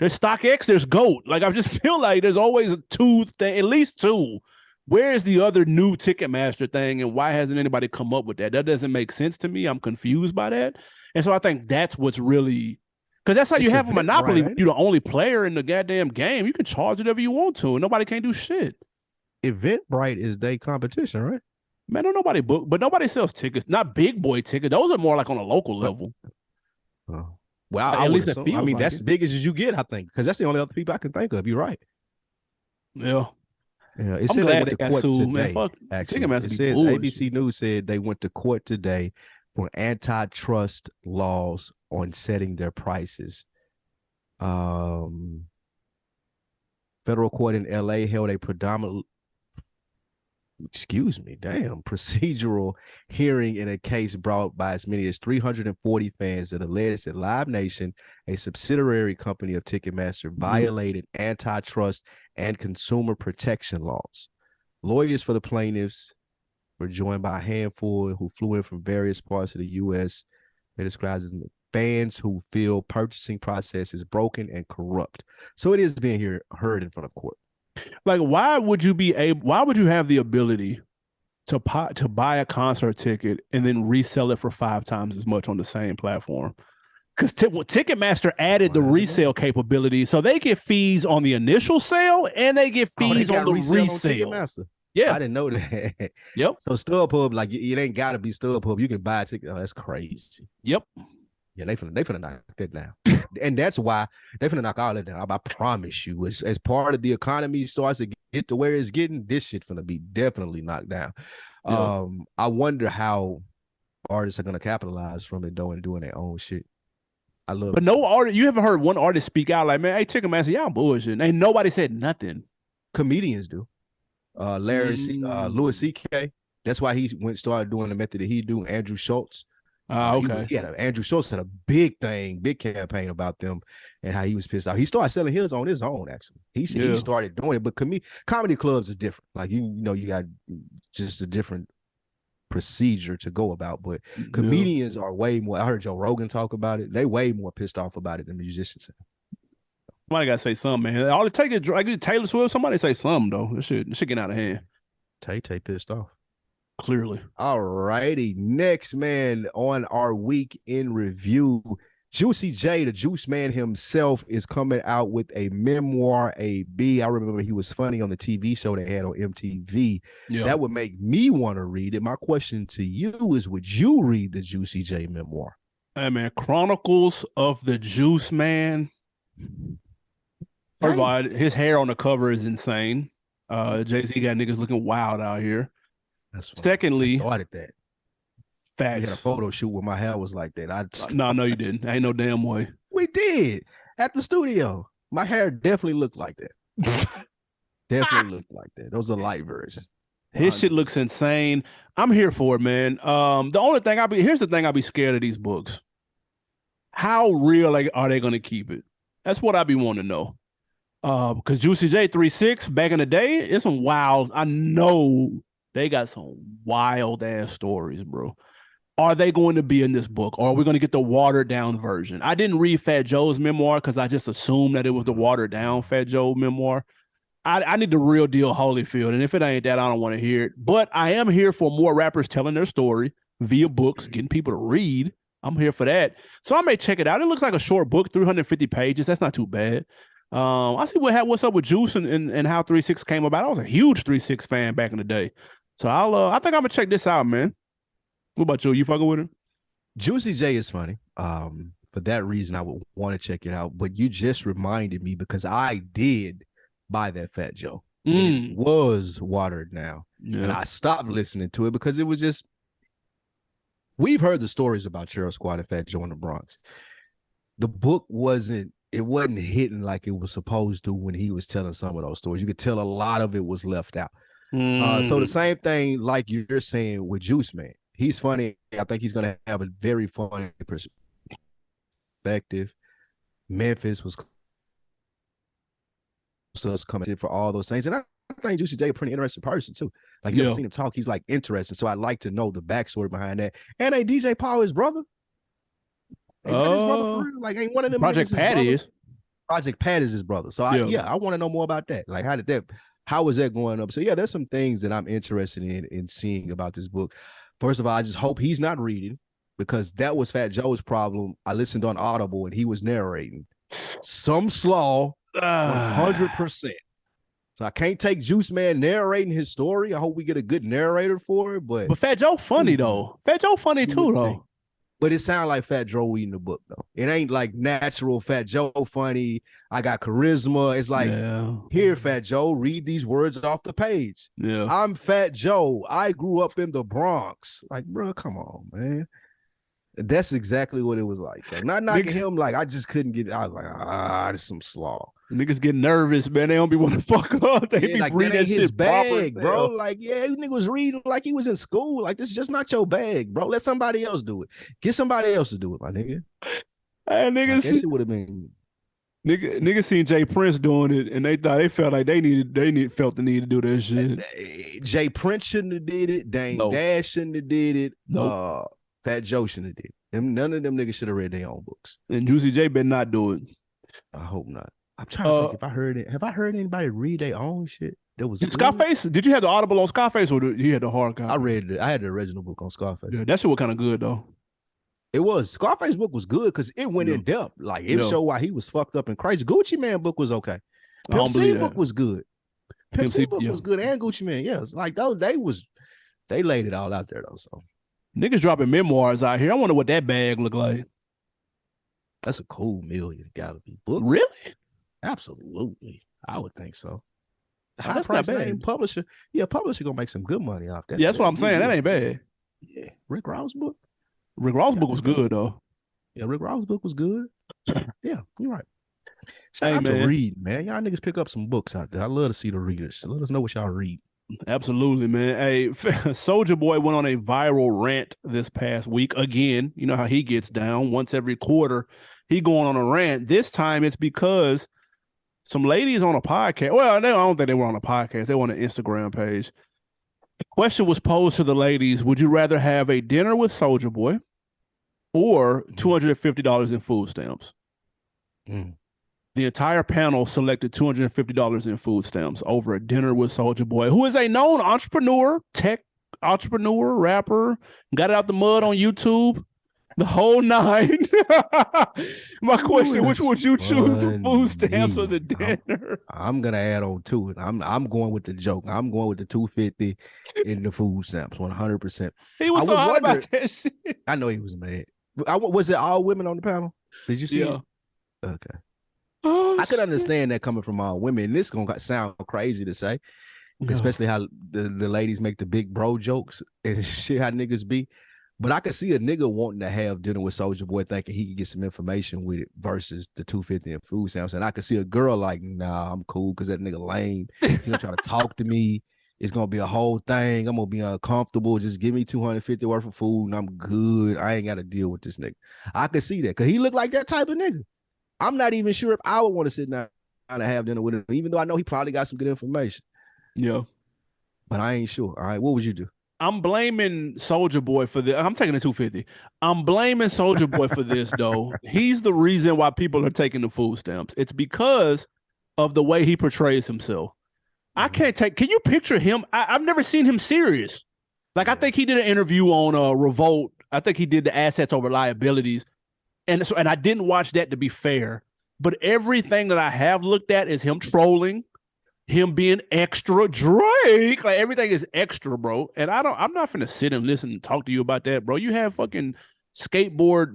There's StockX, there's GOAT. Like, I just feel like there's always at least two. Where is the other new Ticketmaster thing, and why hasn't anybody come up with that? That doesn't make sense to me. I'm confused by that. And so I think that's what's really, because that's how you have a monopoly. Right? You're the only player in the goddamn game. You can charge whatever you want to, and nobody can't do shit. Eventbrite is their competition, right? Man, don't nobody book, but nobody sells tickets. Not big boy tickets. Those are more like on a local level. Well, at least it feels like that's as big as you get, I think, because that's the only other people I can think of. You're right. Yeah. Yeah, it said they went to court today. Actually, it says ABC News said they went to court today for antitrust laws on setting their prices. Federal court in LA held a procedural hearing in a case brought by as many as 340 fans that alleged that Live Nation, a subsidiary company of Ticketmaster, violated antitrust and consumer protection laws. Lawyers for the plaintiffs were joined by a handful who flew in from various parts of the U.S. They described as fans who feel purchasing process is broken and corrupt. So it is being heard in front of court. Like, why would you have the ability to buy a concert ticket and then resell it for 5 times as much on the same platform? Because Ticketmaster added the resale capability, so they get fees on the initial sale and they get fees on the resale. Yeah. I didn't know that. Yep. So StubHub, like it ain't gotta be StubHub. You can buy a ticket. Oh, that's crazy. Yep. Yeah, they finna knock that down. And that's why they finna knock all that down. I promise you, as part of the economy starts to get to where it's getting, this shit finna be definitely knocked down. Yeah. I wonder how artists are gonna capitalize from it though and doing their own shit. I love But no artist, you haven't heard one artist speak out like, man, hey, Ticketmaster, y'all bullshit. Ain't nobody said nothing. Comedians do. Louis C.K. That's why he started doing the method that he do. Andrew Schultz. Okay. Andrew Schultz had a big campaign about them and how he was pissed off. He started selling his on his own, actually. He started doing it, but comedy clubs are different. Like, you know, you got just a different procedure to go about, but comedians are way more. I heard Joe Rogan talk about it. They way more pissed off about it than musicians. Somebody gotta say something, man. All it take is like Taylor Swift. Somebody say something though. This shit get out of hand. Tay pissed off. Clearly. All righty. Next, man, on our week in review, Juicy J, the Juice Man himself, is coming out with a memoir, AB. I remember he was funny on the TV show they had on MTV. Yeah. That would make me want to read it. My question to you is, would you read the Juicy J memoir? Hey, man, Chronicles of the Juice Man. First of all, his hair on the cover is insane. Jay-Z got niggas looking wild out here. Secondly, I started that. Facts. We had a photo shoot where my hair was like that. No, you didn't. Ain't no damn way. We did at the studio. My hair definitely looked like that. Definitely looked like that. That was a light version. His shit looks insane. I'm here for it, man. The only thing here's the thing I'll be scared of these books. How real are they gonna keep it? That's what I be wanting to know. Because Juicy J 3-6 back in the day, it's some wild. I know they got some wild ass stories, bro. Are they going to be in this book, or are we going to get the watered down version? I didn't read Fat Joe's memoir because I just assumed that it was the watered down Fat Joe memoir. I need the real deal Holyfield, and if it ain't that, I don't want to hear it. But I am here for more rappers telling their story via books, getting people to read. I'm here for that. So I may check it out. It looks like a short book, 350 pages. That's not too bad. I see what's up with Juice and how 3-6 came about. I was a huge 3-6 fan back in the day. So I think I'm gonna check this out, man. What about you? You fucking with him? Juicy J is funny. For that reason, I would want to check it out. But you just reminded me because I did buy that Fat Joe. It was watered now. Yeah. And I stopped listening to it because it was just, we've heard the stories about Cheryl Squad and Fat Joe in the Bronx. The book wasn't hitting like it was supposed to when he was telling some of those stories. You could tell a lot of it was left out. So the same thing like you're saying with Juice Man. He's funny. I think he's going to have a very funny perspective. Memphis was coming for all those things. And I think Juicy J a pretty interesting person too. Like, you ever seen him talk? He's like interesting. So I'd like to know the backstory behind that. And DJ Paul, his brother. Is that his brother for real? Like, ain't one of them Project Pat is. Project Pat is his brother. So I want to know more about that. Like, how was that going up? So yeah, there's some things that I'm interested in seeing about this book. First of all, I just hope he's not reading, because that was Fat Joe's problem. I listened on Audible and he was narrating some slaw 100%. So I can't take Juice Man narrating his story. I hope we get a good narrator for it. But Fat Joe funny though. Fat Joe funny too though. But it sounds like Fat Joe reading the book though. It ain't like natural Fat Joe funny. I got charisma. It's like, here, Fat Joe, read these words off the page. Yeah. I'm Fat Joe. I grew up in the Bronx. Like, bro, come on, man. That's exactly what it was like. So not knocking him, like, I just couldn't get. I was like, this is some slaw. Niggas get nervous, man. They don't be want to fuck up. They be like, that ain't his bag, bro. Like, you nigga was reading like he was in school. Like, this is just not your bag, bro. Let somebody else do it. Get somebody else to do it, my nigga. Hey, niggas, I guess it would have been. Niggas seen Jay Prince doing it, and they felt like they felt the need to do that shit. Jay Prince shouldn't have did it. Dame Dash shouldn't have did it. Fat Joe shouldn't have did it. None of them niggas should have read their own books. And Juicy J better not do it. I hope not. I'm trying to think if I heard it. Have I heard anybody read their own shit? That was Scarface. Did you have the Audible on Scarface, or you had the hard copy? I read it. I had the original book on Scarface. Yeah, that shit was kind of good though. It was. Scarface book was good because it went in depth. Like, it showed why he was fucked up and crazy. Gucci Man book was okay. Pimp C book was good. Pimp book was good, and Gucci Mane. Yeah, it's like those. They laid it all out there though. So niggas dropping memoirs out here. I wonder what that bag look like. That's a cool million. Gotta be booked. Really? Absolutely. I would think so. Oh, that's not bad. Publisher. Yeah, publisher gonna make some good money off that. Yeah, that's what I'm saying. That ain't bad. Yeah. Rick Ross book. Rick Ross book was good though. Yeah, Rick Ross book was good. Yeah, you're right. Shout out to reading, man. Y'all niggas pick up some books out there. I love to see the readers. So let us know what y'all read. Absolutely, man. Hey, Soulja Boy went on a viral rant this past week. Again, you know how he gets down once every quarter. He going on a rant. This time it's because some ladies on a podcast. Well, I don't think they were on a podcast. They were on an Instagram page. The question was posed to the ladies: would you rather have a dinner with Soulja Boy or $250 in food stamps? The entire panel selected $250 in food stamps over a dinner with Soulja Boy, who is a known entrepreneur, tech entrepreneur, rapper, got it out the mud on YouTube. The whole nine. My question: which would you choose, the food stamps or the dinner? I'm gonna add on to it. I'm going with the joke. I'm going with the $250 in the food stamps, 100%. He was so hot about that shit. I know he was mad. Was it all women on the panel? Did you see it? Okay. Oh, I could understand that coming from all women. This gonna sound crazy to say, especially how the ladies make the big bro jokes and shit. How niggas be. But I could see a nigga wanting to have dinner with Soulja Boy thinking he could get some information with it versus the $250 in food stamps. And I could see a girl like, nah, I'm cool because that nigga lame. He's gonna try to talk to me. It's gonna be a whole thing. I'm gonna be uncomfortable. Just give me $250 worth of food and I'm good. I ain't gotta deal with this nigga. I could see that because he looked like that type of nigga. I'm not even sure if I would want to sit down and have dinner with him, even though I know he probably got some good information. Yeah. But I ain't sure. All right, what would you do? I'm blaming Soulja Boy for this. I'm taking the $250. I'm blaming Soulja Boy for this, though. He's the reason why people are taking the food stamps. It's because of the way he portrays himself. I can't take. Can you picture him? I've never seen him serious. Like, I think he did an interview on Revolt. I think he did the assets over liabilities. And I didn't watch that, to be fair. But everything that I have looked at is him trolling, him being extra Drake. Like, everything is extra, bro. And I'm not finna sit and listen and talk to you about that, bro. You have fucking motorboard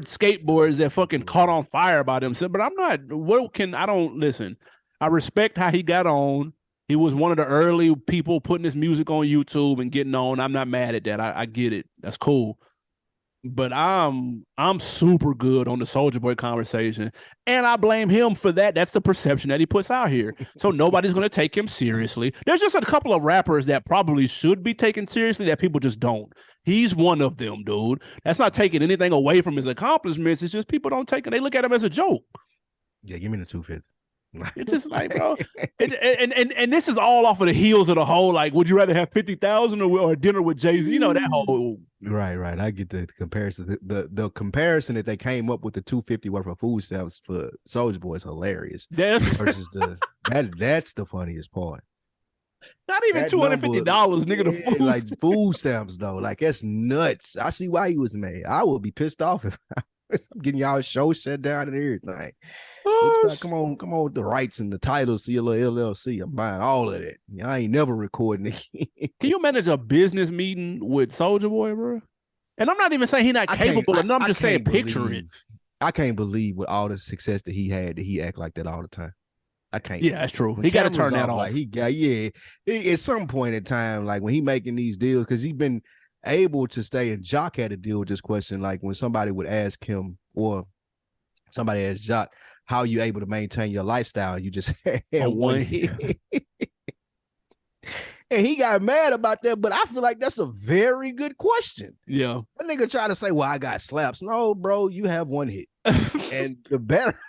skateboards that fucking caught on fire by themselves. But I don't listen. I respect how he got on. He was one of the early people putting his music on YouTube and getting on. I'm not mad at that. I get it. That's cool. But I'm super good on the Soulja Boy conversation, and I blame him for that. That's the perception that he puts out here. So nobody's going to take him seriously. There's just a couple of rappers that probably should be taken seriously that people just don't. He's one of them, dude. That's not taking anything away from his accomplishments. It's just people don't take it. They look at him as a joke. Yeah, give me the $250. It's just like, bro, and this is all off of the heels of the whole, like, would you rather have 50,000 or dinner with Jay-Z? You know, that whole right. I get the comparison. The comparison that they came up with the $250 worth of food stamps for Soulja Boy is hilarious. Versus that's the funniest part. Not even $250, nigga. The food like food stamps though, like that's nuts. I see why he was mad. I would be pissed off if I'm getting y'all show shut down and everything. Come on with the rights and the titles to your little LLC. I'm buying all of that. I ain't never recording it. Can you manage a business meeting with Soulja Boy, bro? And I'm not even saying he's not capable. I'm just saying picture it. I can't believe with all the success that he had that he act like that all the time. I can't. Yeah, that's true. He got to turn that off. Like at some point in time, like when he making these deals, because he's been able to stay, and Jock had to deal with this question. Like when somebody would ask him, or somebody asked Jock, how are you able to maintain your lifestyle? You just had one hit. And he got mad about that, but I feel like that's a very good question. Yeah. That nigga try to say, well, I got slaps. No, bro, you have one hit. And the better,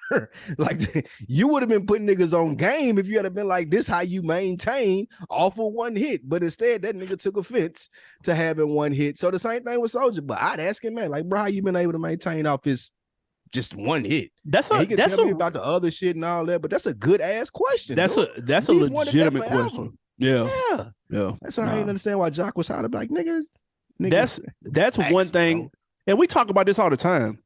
like, you would have been putting niggas on game if you had been like, this how you maintain off of one hit. But instead, that nigga took offense to having one hit. So the same thing with Soulja. But I'd ask him, man, like, bro, how you been able to maintain off his just one hit? He can tell me about the other shit and all that, but that's a good ass question. That's a legitimate question. Yeah. That's why I didn't understand why Jock was hot. Like, nigga. That's one thing, bro. And we talk about this all the time.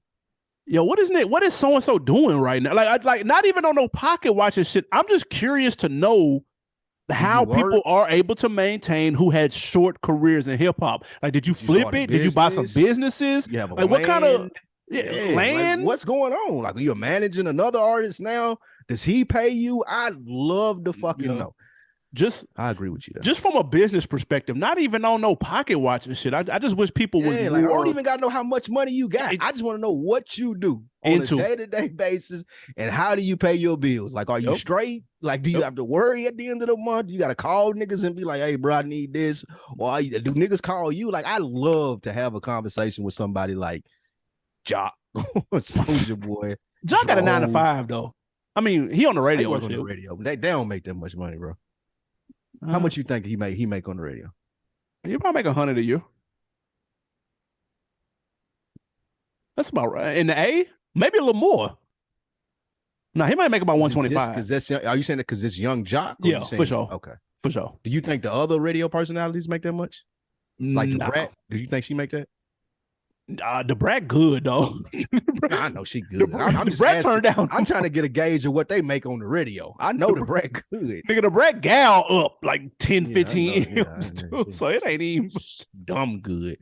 Yo, what is so and so doing right now? Like not even on no pocket watching shit. I'm just curious to know how people are able to maintain who had short careers in hip hop. Like, did you flip it? Did you buy some businesses? You have a like, what kind of Like, land? what's going on? Like, are you managing another artist now? Does he pay you? I'd love to fucking know. I agree with you there. Just from a business perspective, not even on no pocket watching shit. I just wish people would. Like, I don't even got to know how much money you got. I just want to know what you do on a day-to-day basis, and how do you pay your bills? Like, are you straight? Like, do you have to worry at the end of the month? You got to call niggas and be like, hey, bro, I need this. Or do niggas call you? Like, I love to have a conversation with somebody like Jock or Soulja Boy. Jock got a 9 to 5 though. I mean, he on the radio. On the radio. They don't make that much money, bro. How much you think he make on the radio? He probably make 100 a year. That's about right. In the A, maybe a little more. No, he might make about 125. Because that's are you saying that because it's young Jock? Yeah, for sure. Okay, for sure. Do you think the other radio personalities make that much? Like the Brat? Do you think she make that? The Brat good though. I know she good. I'm just Brat turned down. I'm trying to get a gauge of what they make on the radio. I know the Brat good. Nigga, the Brat gal up like 10, 15 M's too. So it ain't even dumb good.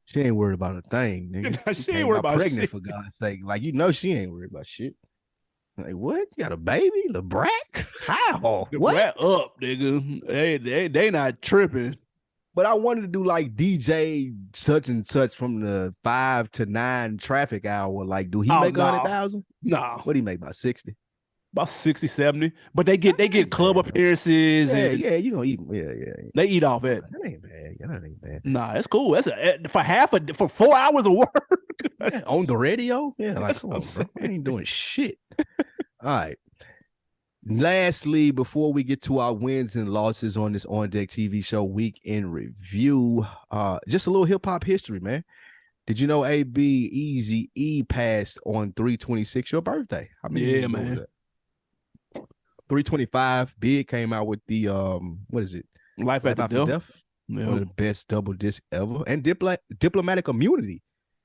She ain't worried about a thing, nigga. She ain't worried about pregnant shit. For God's sake. Like, she ain't worried about shit. Like, what? You got a baby? The Brat? How? The what? Brat up, nigga. They not tripping. But I wanted to do like DJ such and such from the 5 to 9 traffic hour. Like, do he make 100,000? No. What do he make? About 60? About 60, 70. But they get club appearances. Yeah, you gonna eat. Yeah. They eat off it. That ain't bad. That ain't bad. Nah, that's cool. That's for 4 hours of work. On the radio? Yeah, like, come on, bro. I ain't doing shit. All right. Lastly, before we get to our wins and losses on this On Deck TV show week in review, just a little hip hop history, man. Did you know AB Easy E passed on 3/26, your birthday? Yeah, man. 3/25, Big came out with the what is it? Life After Death. Yeah. One of the best double disc ever. And Diplomatic Immunity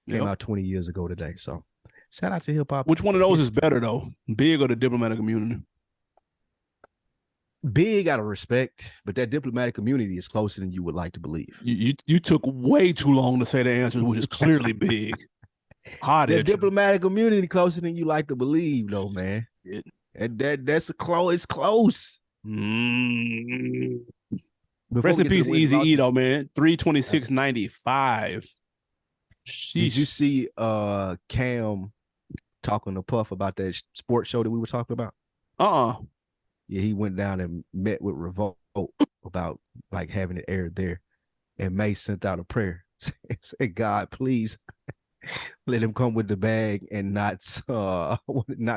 came out 20 years ago today. So shout out to hip hop. Which one of those is better though? Big or the Diplomatic Immunity? Big out of respect, but that Diplomatic Immunity is closer than you would like to believe. You took way too long to say the answer, which is clearly Big. That Diplomatic Immunity closer than you like to believe, though, man. That's it's close. Rest in peace, Easy E though, man. 3/26/95. Did you see Cam talking to Puff about that sports show that we were talking about? Yeah, he went down and met with Revolt about like having it aired there, and May sent out a prayer. Said, God, please let him come with the bag and not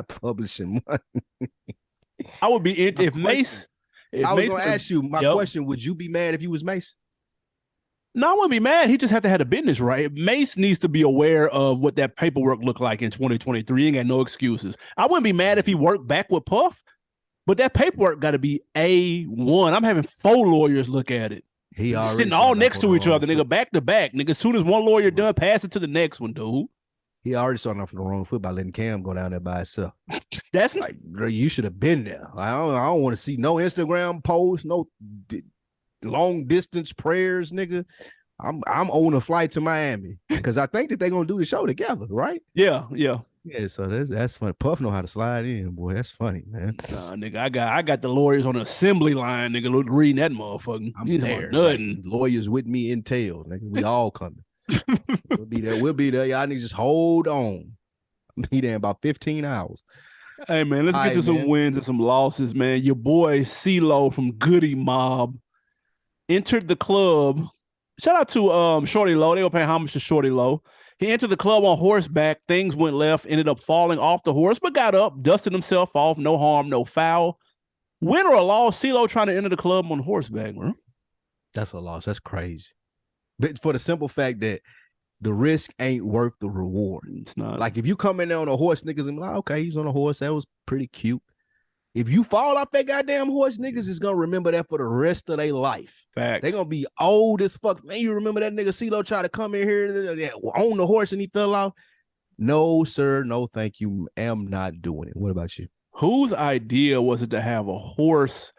publishing money. I would be if Mace. I was gonna ask you my question. Would you be mad if you was Mace? No, I wouldn't be mad. He just have to have the business right. Mace needs to be aware of what that paperwork looked like in 2023. He ain't got no excuses. I wouldn't be mad if he worked back with Puff. But that paperwork got to be A1. I'm having 4 lawyers look at it. He already sitting all next to each other, nigga, back to back. Nigga, as soon as one lawyer done, pass it to the next one, dude. He already started off on the wrong foot by letting Cam go down there by himself. That's like, bro, you should have been there. I don't want to see no Instagram posts, no long distance prayers, nigga. I'm on a flight to Miami because I think that they're gonna do the show together, right? Yeah. Yeah, so that's funny. Puff know how to slide in, boy. That's funny, man. Nah, nigga, I got the lawyers on the assembly line, nigga, reading that motherfucker. I'm there. Nothing. Like, lawyers with me in tail, nigga. We all coming. We'll be there. We'll be there. Y'all need to just hold on. I'll be there in about 15 hours. Hey, man, let's get to some wins and some losses, man. Your boy CeeLo from Goody Mob entered the club. Shout out to Shorty Low. They were paying homage to Shorty Low. He entered the club on horseback. Things went left, ended up falling off the horse, but got up, dusted himself off. No harm, no foul. Win or a loss, CeeLo trying to enter the club on horseback, bro. That's a loss. That's crazy. But for the simple fact that the risk ain't worth the reward. It's not. Like, if you come in there on a horse, niggas and be like, okay, he's on a horse. That was pretty cute. If you fall off that goddamn horse, niggas is gonna remember that for the rest of their life. Facts. They gonna be old as fuck. Man, you remember that nigga CeeLo tried to come in here on the horse and he fell off? No, sir. No, thank you. Am not doing it. What about you? Whose idea was it to have a horse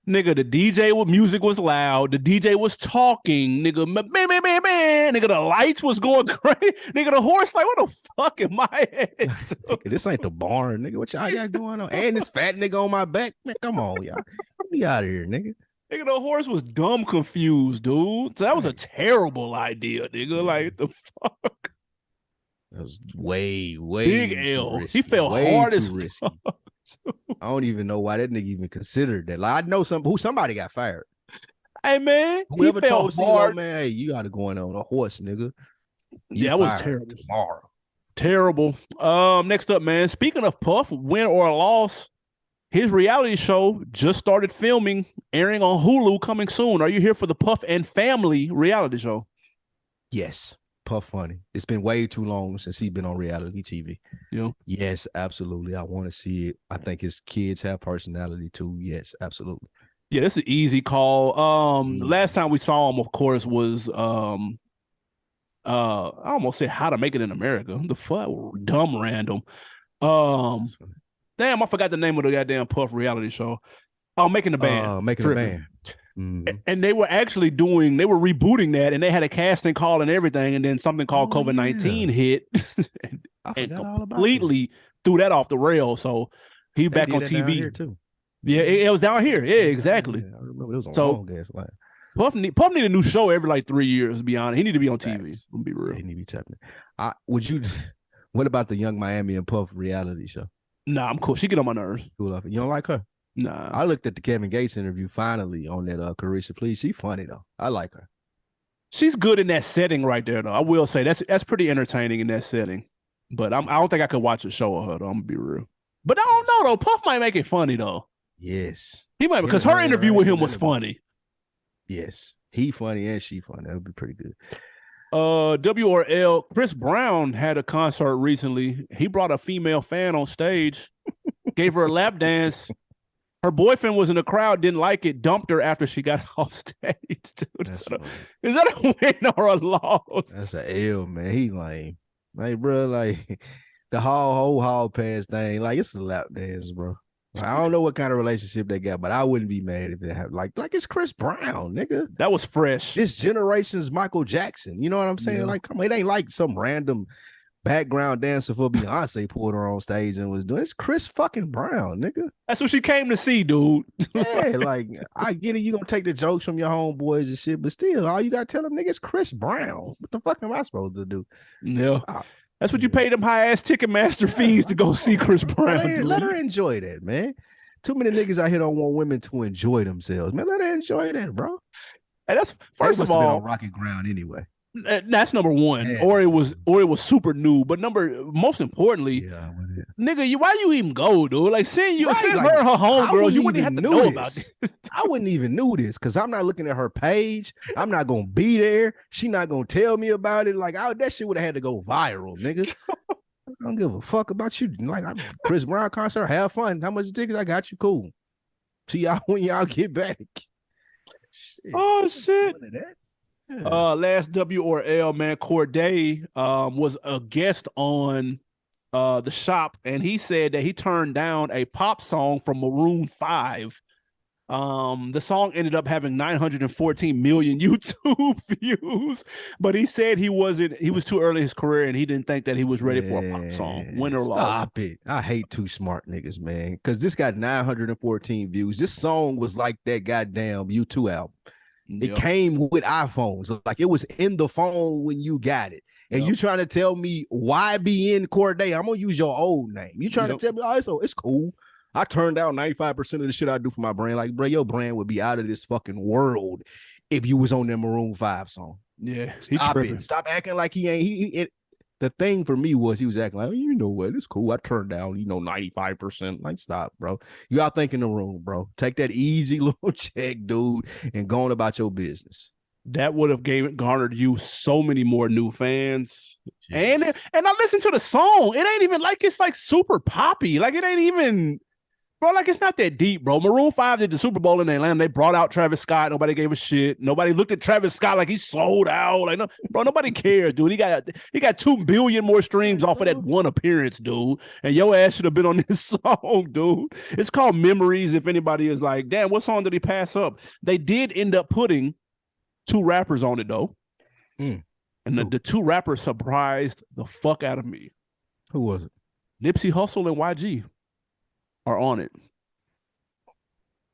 Nigga, the DJ with music was loud. The DJ was talking. Nigga, man. Nigga, the lights was going crazy. Nigga, the horse like, what the fuck am I at? Nigga, this ain't the barn, nigga. What y'all got going on? And this fat nigga on my back. Man, come on, y'all. Get me out of here, nigga. Nigga, the horse was dumb confused, dude. So that was a terrible idea, nigga. Like, the fuck? That was way big L. Risky. He fell hard as risky. I don't even know why that nigga even considered that. Like, I know somebody got fired. Hey, man. Whoever told CeeLo, man, hey, you got to go on a horse, nigga. Yeah, that was terrible. Tomorrow. Terrible. Next up, man. Speaking of Puff, win or loss, his reality show just started filming, airing on Hulu, coming soon. Are you here for the Puff and Family reality show? Yes. Puff funny. It's been way too long since he's been on reality TV. Yeah. Yes, absolutely. I want to see it. I think his kids have personality too. Yes, absolutely. Yeah, that's an easy call. The last time we saw him, of course, was I almost said How to Make It in America. The fuck, dumb random. Damn, I forgot the name of the goddamn Puff reality show. Oh, Making the Band. Making the Band. Mm-hmm. And they were actually they were rebooting that, and they had a casting call and everything, and then something called COVID-19 hit and completely threw that off the rail. So he back on TV here too. Yeah, it was down here. Yeah, exactly. Yeah, I remember it was a long gas line. Puff need a new show every like 3 years. To be honest, he need to be on TV. I'm be real. He need to be tapping. Would you? What about the Young Miami and Puff reality show? Nah, I'm cool. She get on my nerves. Cool off. You don't like her? Nah. I looked at the Kevin Gates interview finally on that Carisha Please. She funny though. I like her. She's good in that setting right there though. I will say that's pretty entertaining in that setting. But I don't think I could watch a show of her though. I'm gonna be real. But I don't know though. Puff might make it funny though. Yes. He might, because her interview with him was funny. Yes. He funny and she funny. That would be pretty good. WRL, Chris Brown had a concert recently. He brought a female fan on stage, gave her a lap dance. Her boyfriend was in the crowd, didn't like it, dumped her after she got off stage. Dude, is that a win or a loss? That's an L, man. He lame. Like, bro, like the whole hall pass thing, like it's a lap dance, bro. I don't know what kind of relationship they got, but I wouldn't be mad if it had like it's Chris Brown, nigga. That was fresh. This generation's Michael Jackson. You know what I'm saying? Yeah. Like, come on, it ain't like some random background dancer for Beyonce pulled her on stage and was doing. It's Chris fucking Brown, nigga. That's what she came to see, dude. Yeah, like I get it. You gonna take the jokes from your homeboys and shit, but still, all you gotta tell them niggas Chris Brown. What the fuck am I supposed to do? No. That's what you pay them high-ass Ticketmaster fees to go see Chris Brown. Let her enjoy that, man. Too many niggas out here don't want women to enjoy themselves, man. Let her enjoy that, bro. And that's first of all been on rocky ground anyway. That's number one, yeah. or it was super new. But most importantly, nigga, why you even go, dude? Like send her homegirls, you wouldn't have to know about this. I wouldn't even know this because I'm not looking at her page. I'm not gonna be there. She not gonna tell me about it. Like that shit would have had to go viral, nigga. I don't give a fuck about you. Like Chris Brown concert, have fun. How much tickets I got you? Cool. See y'all when y'all get back. Shit. Oh shit. Yeah. Last WRL, man, Corday was a guest on The Shop, and he said that he turned down a pop song from Maroon 5. The song ended up having 914 million YouTube views, but he said he was too early in his career and he didn't think that he was ready for a pop song. Win or loss. Stop it. I hate too smart niggas, man, because this got 914 views. This song was like that goddamn U2 album. It came with iPhones. Like it was in the phone when you got it. And you trying to tell me YBN Corday? I'm gonna use your old name. You trying to tell me, so it's cool. I turned down 95% of the shit I do for my brand. Like, bro, your brand would be out of this fucking world if you was on that Maroon 5 song. Yeah, stop it. Stop acting like he ain't. The thing for me was he was acting like, you know what, it's cool. I turned down, 95%. Like, stop, bro. You out thinking the room, bro. Take that easy little check, dude, and go on about your business. That would have garnered you so many more new fans. Jeez. And I listened to the song. It ain't even like it's like super poppy. Like it ain't even. Bro, like it's not that deep, bro. Maroon 5 did the Super Bowl in Atlanta. They brought out Travis Scott. Nobody gave a shit. Nobody looked at Travis Scott like he sold out. Like, no, bro, nobody cares, dude. He got 2 billion more streams off of that one appearance, dude. And your ass should have been on this song, dude. It's called Memories. If anybody is like, damn, what song did he pass up? They did end up putting 2 rappers on it though. And the 2 rappers surprised the fuck out of me. Who was it? Nipsey Hussle and YG are on it.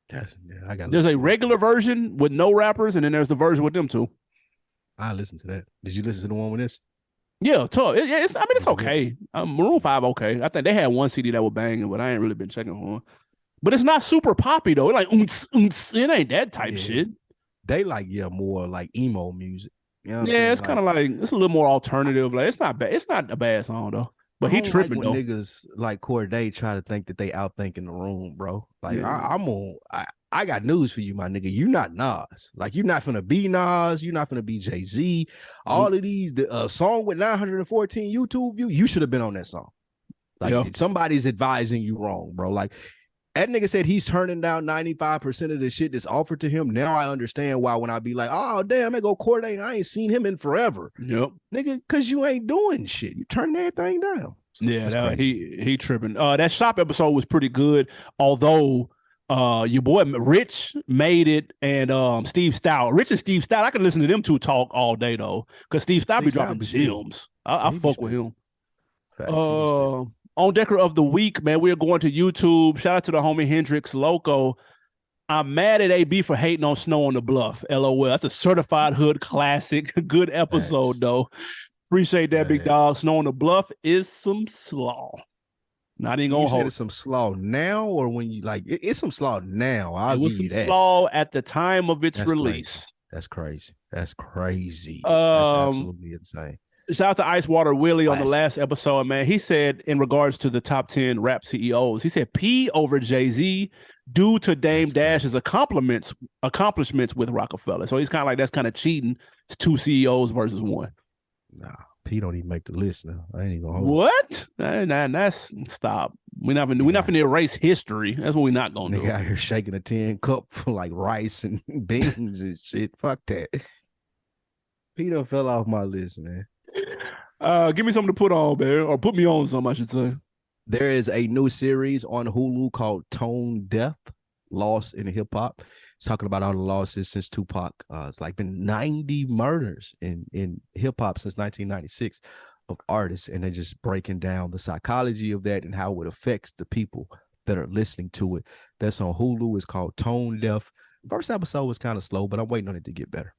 There's a regular version with no rappers, and then there's the version with them too. I listened to that. Did you listen to the one with this? Yeah, tough. It's okay. Maroon 5, okay. I think they had one CD that was banging, but I ain't really been checking for. But it's not super poppy though. It's like it ain't that type shit. They like more like emo music. You know it's kind of like it's a little more alternative. Like it's not bad. It's not a bad song though. But he tripping when though. Niggas like Corday try to think that they outthinking the room, bro. Like I got news for you, my nigga. You're not Nas. Like you're not finna be Nas. You're not finna be Jay-Z. All of these, the song with 914 YouTube views, you should have been on that song. Like somebody's advising you wrong, bro. Like that nigga said he's turning down 95% of the shit that's offered to him. Now I understand why when I be like, oh damn, I go Corday, I ain't seen him in forever. Yep. Nigga, cause you ain't doing shit. You turning everything down. So he tripping. That shop episode was pretty good, although your boy Rich made it and Steve Stout. Rich and Steve Stout, I can listen to them 2 talk all day though. Cause Steve Stout be dropping gems. I fuck with him. On Decker of the Week, man, we're going to YouTube. Shout out to the homie Hendrix Loco. I'm mad at AB for hating on Snow on the Bluff. LOL. That's a certified hood classic. Good episode, though. Appreciate that, big dog. Snow on the Bluff is some slaw. Not even gonna hold. It's some slaw now, or when you like it's some slaw now. I'll give you that. It was some slaw at the time of its release. That's crazy. That's absolutely insane. Shout out to Icewater Willie on the last episode, man. He said in regards to the top 10 rap CEOs, he said P over Jay-Z due to Dame Dash's accomplishments with Rockefeller. So he's kind of like, that's kind of cheating. It's 2 CEOs versus 1. Nah, P don't even make the list now. I ain't even gonna hold what? Nah, that's stop. We're not gonna erase history. That's what we're not gonna do. Nigga out here shaking a tin cup for like rice and beans and shit. Fuck that. P done fell off my list, man. Give me something to put on, man, or put me on something, I should say. There is a new series on Hulu called Tone Deaf, Lost in Hip Hop. It's talking about all the losses since Tupac. It's like been 90 murders in hip hop since 1996 of artists, and they're just breaking down the psychology of that and how it affects the people that are listening to it. That's on Hulu. It's called Tone Deaf. First episode was kind of slow, but I'm waiting on it to get better.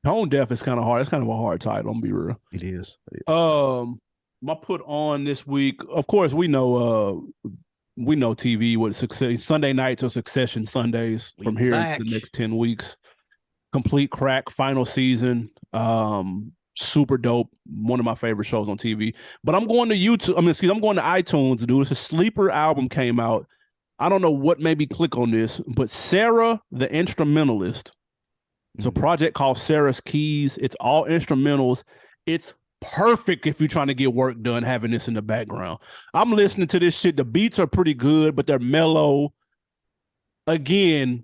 Tone Deaf is kind of hard. It's kind of a hard title. I'm gonna be real. It is. My put on this week. Of course, we know TV with success. Sunday nights or Succession Sundays from here to the next 10 weeks. Complete crack final season. Super dope. One of my favorite shows on TV. But I'm going to YouTube. I'm going to iTunes, dude. It's a sleeper album came out. I don't know what made me click on this, but Sarah the Instrumentalist. It's a project called Sarah's Keys. It's all instrumentals. It's perfect if you're trying to get work done, having this in the background. I'm listening to this shit. The beats are pretty good, but they're mellow. Again,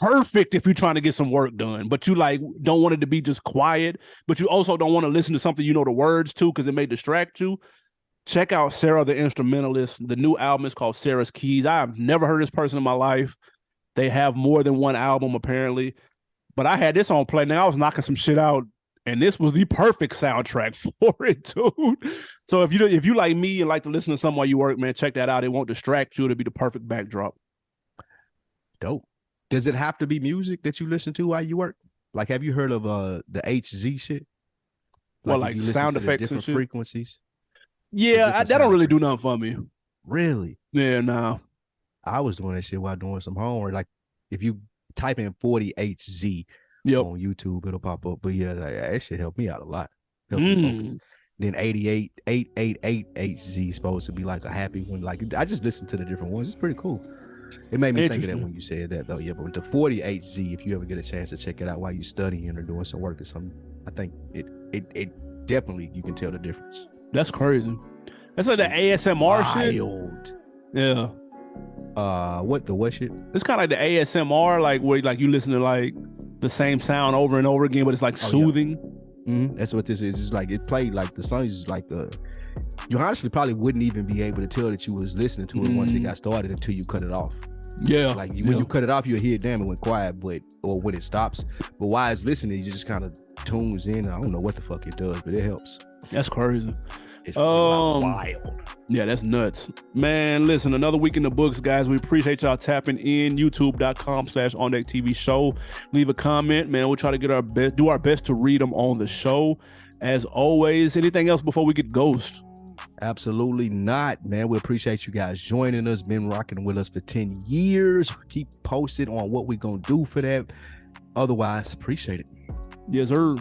perfect if you're trying to get some work done, but you like don't want it to be just quiet, but you also don't want to listen to something you know the words to because it may distract you. Check out Sarah the Instrumentalist. The new album is called Sarah's Keys. I've never heard this person in my life. They have more than one album apparently. But I had this on play. Now I was knocking some shit out, and this was the perfect soundtrack for it, dude. So if you like me and like to listen to something while you work, man, check that out. It won't distract you. It'll be the perfect backdrop. Dope. Does it have to be music that you listen to while you work? Like, have you heard of the HZ shit? Like sound effects and shit? Frequencies? Yeah, that don't really do nothing for me. Really? Yeah, no. I was doing that shit while doing some homework. Like, if you type in 40HZ on YouTube, it'll pop up. But yeah, that shit helped me out a lot. Helped me focus. Then 888HZ supposed to be like a happy one. Like, I just listened to the different ones. It's pretty cool. It made me think of that when you said that though. Yeah, but with the 40HZ, if you ever get a chance to check it out while you're studying or doing some work or something, I think it definitely, you can tell the difference. That's crazy. That's like the ASMR shit. Wild. Yeah. What shit? It's kind of like the ASMR, like where like you listen to like the same sound over and over again, but it's like soothing. Yeah. That's what this is. It's like it played like the song is like you honestly probably wouldn't even be able to tell that you was listening to it once it got started until you cut it off. Yeah. Like when you cut it off, you'll hear damn it went quiet, or when it stops. But while it's listening, it just kind of tunes in. I don't know what the fuck it does, but it helps. That's crazy. It's wild. Yeah, that's nuts. Man, listen, another week in the books, guys. We appreciate y'all tapping in. YouTube.com/OnDeckTV show. Leave a comment, man. We'll try to do our best to read them on the show. As always, anything else before we get ghost? Absolutely not, man. We appreciate you guys joining us, been rocking with us for 10 years. Keep posted on what we're going to do for that. Otherwise, appreciate it. Yes, sir.